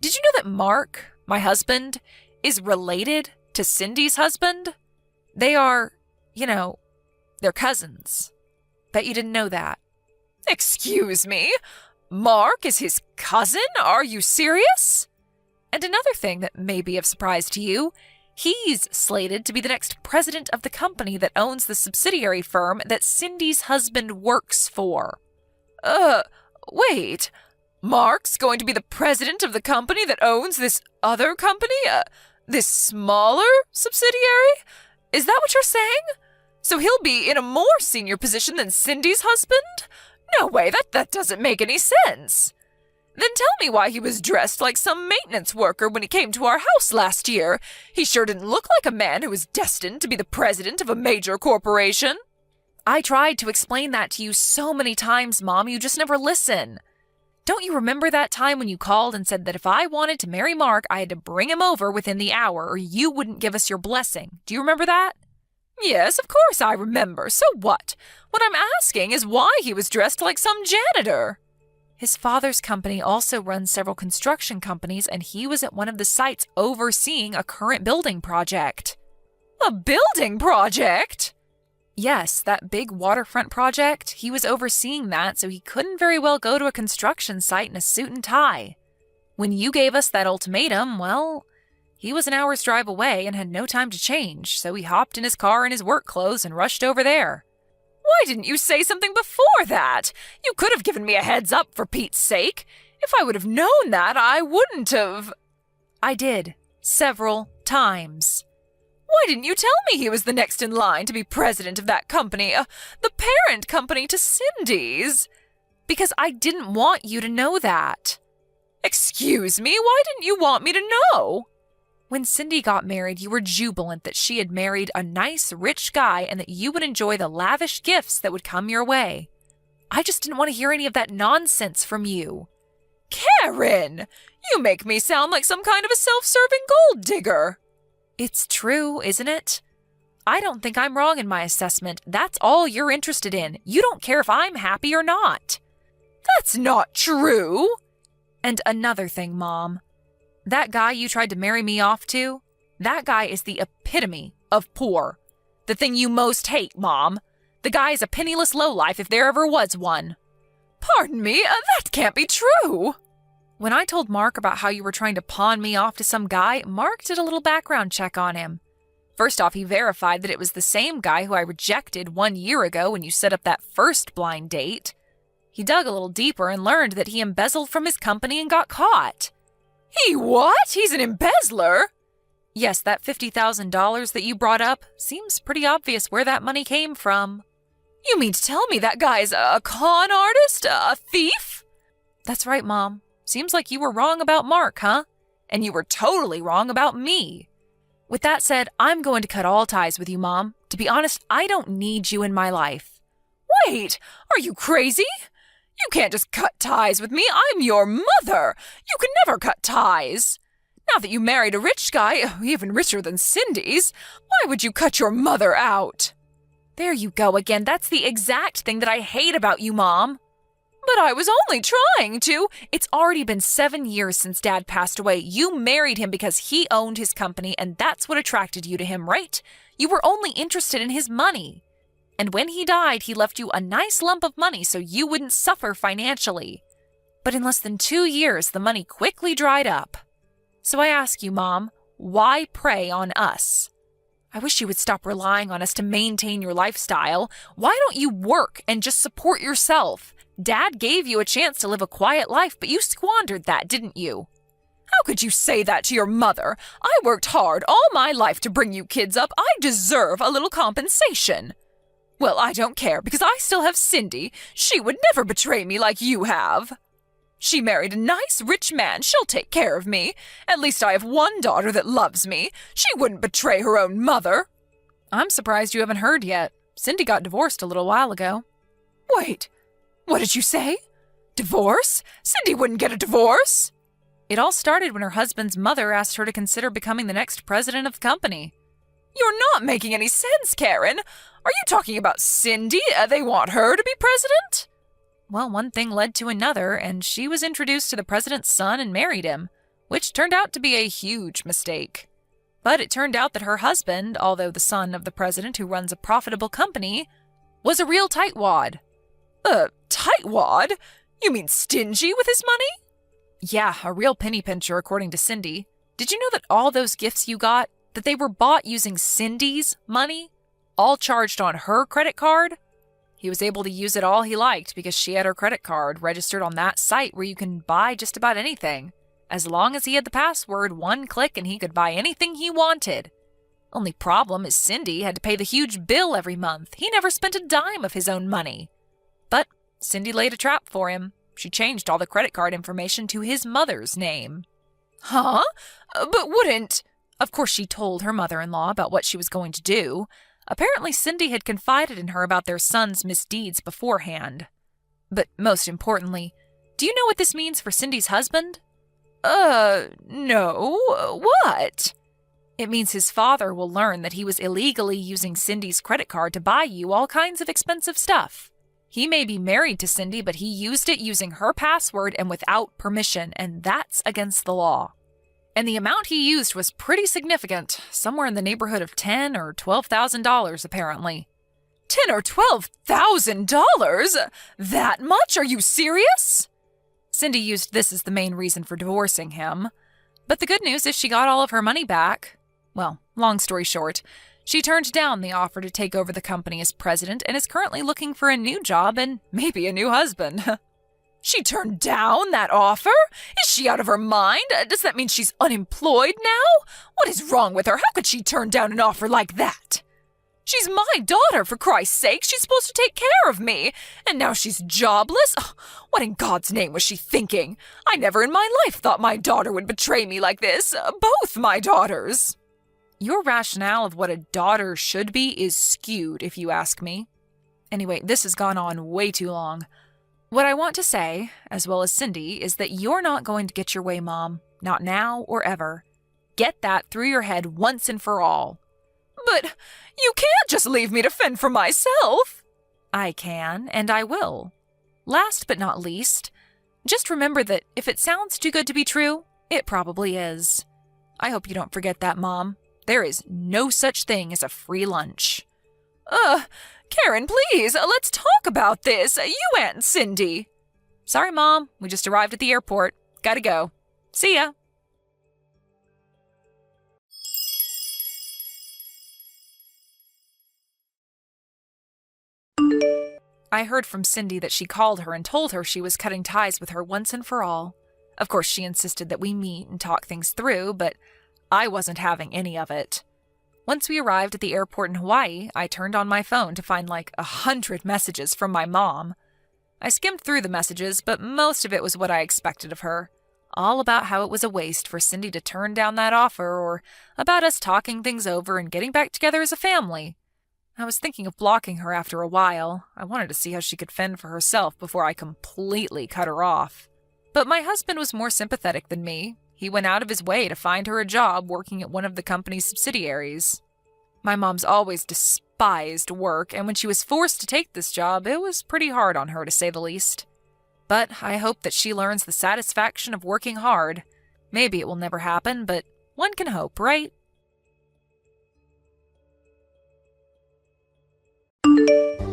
Did you know that Mark, my husband, is related to Cindy's husband? They are, they're cousins. Bet you didn't know that. Excuse me? Mark is his cousin? Are you serious? And another thing that may be of surprise to you, he's slated to be the next president of the company that owns the subsidiary firm that Cindy's husband works for. Wait. Mark's going to be the president of the company that owns this other company? This smaller subsidiary? Is that what you're saying? So he'll be in a more senior position than Cindy's husband? No way, that doesn't make any sense. Then tell me why he was dressed like some maintenance worker when he came to our house last year. He sure didn't look like a man who was destined to be the president of a major corporation. I tried to explain that to you so many times, Mom, you just never listen. Don't you remember that time when you called and said that if I wanted to marry Mark, I had to bring him over within the hour or you wouldn't give us your blessing? Do you remember that? Yes, of course I remember. So what? What I'm asking is why he was dressed like some janitor. His father's company also runs several construction companies, and he was at one of the sites overseeing a current building project. A building project? Yes, that big waterfront project. He was overseeing that, so he couldn't very well go to a construction site in a suit and tie. When you gave us that ultimatum, well, he was an hour's drive away and had no time to change, so he hopped in his car in his work clothes and rushed over there. Why didn't you say something before that? You could have given me a heads up, for Pete's sake. If I would have known that, I wouldn't have... I did. Several times. Why didn't you tell me he was the next in line to be president of that company, the parent company to Cindy's? Because I didn't want you to know that. Excuse me, why didn't you want me to know? When Cindy got married, you were jubilant that she had married a nice, rich guy and that you would enjoy the lavish gifts that would come your way. I just didn't want to hear any of that nonsense from you. Karen, you make me sound like some kind of a self-serving gold digger. It's true, isn't it? I don't think I'm wrong in my assessment. That's all you're interested in. You don't care if I'm happy or not. That's not true. And another thing, Mom. That guy you tried to marry me off to, that guy is the epitome of poor. The thing you most hate, Mom. The guy is a penniless lowlife if there ever was one. Pardon me, that can't be true. When I told Mark about how you were trying to pawn me off to some guy, Mark did a little background check on him. First off, he verified that it was the same guy who I rejected 1 year ago when you set up that first blind date. He dug a little deeper and learned that he embezzled from his company and got caught. He what? He's an embezzler? Yes, that $50,000 that you brought up seems pretty obvious where that money came from. You mean to tell me that guy's a con artist? A thief? That's right, Mom. Seems like you were wrong about Mark, huh? And you were totally wrong about me. With that said, I'm going to cut all ties with you, Mom. To be honest, I don't need you in my life. Wait, are you crazy? You can't just cut ties with me. I'm your mother. You can never cut ties. Now that you married a rich guy, even richer than Cindy's, why would you cut your mother out? There you go again. That's the exact thing that I hate about you, Mom. But I was only trying to. It's already been 7 years since Dad passed away. You married him because he owned his company, and that's what attracted you to him, right? You were only interested in his money. And when he died, he left you a nice lump of money so you wouldn't suffer financially. But in less than 2 years, the money quickly dried up. So I ask you, Mom, why prey on us? I wish you would stop relying on us to maintain your lifestyle. Why don't you work and just support yourself? Dad gave you a chance to live a quiet life, but you squandered that, didn't you? How could you say that to your mother? I worked hard all my life to bring you kids up. I deserve a little compensation. Well, I don't care because I still have Cindy. She would never betray me like you have. She married a nice, rich man. She'll take care of me. At least I have one daughter that loves me. She wouldn't betray her own mother. I'm surprised you haven't heard yet. Cindy got divorced a little while ago. Wait, what did you say? Divorce? Cindy wouldn't get a divorce. It all started when her husband's mother asked her to consider becoming the next president of the company. You're not making any sense, Karen. Are you talking about Cindy? They want her to be president? Well, one thing led to another, and she was introduced to the president's son and married him, which turned out to be a huge mistake. But it turned out that her husband, although the son of the president who runs a profitable company, was a real tightwad. Tightwad? You mean stingy with his money? Yeah, a real penny pincher, according to Cindy. Did you know that all those gifts you got, that they were bought using Cindy's money? All charged on her credit card? He was able to use it all he liked because she had her credit card registered on that site where you can buy just about anything. As long as he had the password, one click and he could buy anything he wanted. Only problem is Cindy had to pay the huge bill every month. He never spent a dime of his own money. But Cindy laid a trap for him. She changed all the credit card information to his mother's name. Huh? But wouldn't... Of course, she told her mother-in-law about what she was going to do. Apparently, Cindy had confided in her about their son's misdeeds beforehand. But most importantly, do you know what this means for Cindy's husband? No. What? It means his father will learn that he was illegally using Cindy's credit card to buy you all kinds of expensive stuff. He may be married to Cindy, but he used it using her password and without permission, and that's against the law. And the amount he used was pretty significant, somewhere in the neighborhood of $10,000 or $12,000 apparently. $10,000 or $12,000? That much? Are you serious? Cindy used this as the main reason for divorcing him. But the good news is she got all of her money back. Well, long story short, she turned down the offer to take over the company as president and is currently looking for a new job and maybe a new husband. She turned down that offer? Is she out of her mind? Does that mean she's unemployed now? What is wrong with her? How could she turn down an offer like that? She's my daughter, for Christ's sake. She's supposed to take care of me. And now she's jobless? Oh, what in God's name was she thinking? I never in my life thought my daughter would betray me like this. Both my daughters. Your rationale of what a daughter should be is skewed, if you ask me. Anyway, this has gone on way too long. What I want to say, as well as Cindy, is that you're not going to get your way, Mom. Not now or ever. Get that through your head once and for all. But you can't just leave me to fend for myself. I can, and I will. Last but not least, just remember that if it sounds too good to be true, it probably is. I hope you don't forget that, Mom. There is no such thing as a free lunch. Karen, please, let's talk about this. You and Cindy. Sorry, Mom. We just arrived at the airport. Gotta go. See ya. I heard from Cindy that she called her and told her she was cutting ties with her once and for all. Of course, she insisted that we meet and talk things through, but I wasn't having any of it. Once we arrived at the airport in Hawaii, I turned on my phone to find like 100 messages from my mom. I skimmed through the messages, but most of it was what I expected of her. All about how it was a waste for Cindy to turn down that offer, or about us talking things over and getting back together as a family. I was thinking of blocking her after a while. I wanted to see how she could fend for herself before I completely cut her off. But my husband was more sympathetic than me. He went out of his way to find her a job working at one of the company's subsidiaries. My mom's always despised work, and when she was forced to take this job, it was pretty hard on her, to say the least. But I hope that she learns the satisfaction of working hard. Maybe it will never happen, but one can hope, right?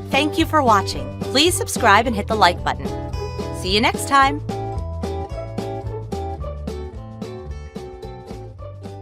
Thank you for watching. Please subscribe and hit the like button. See you next time.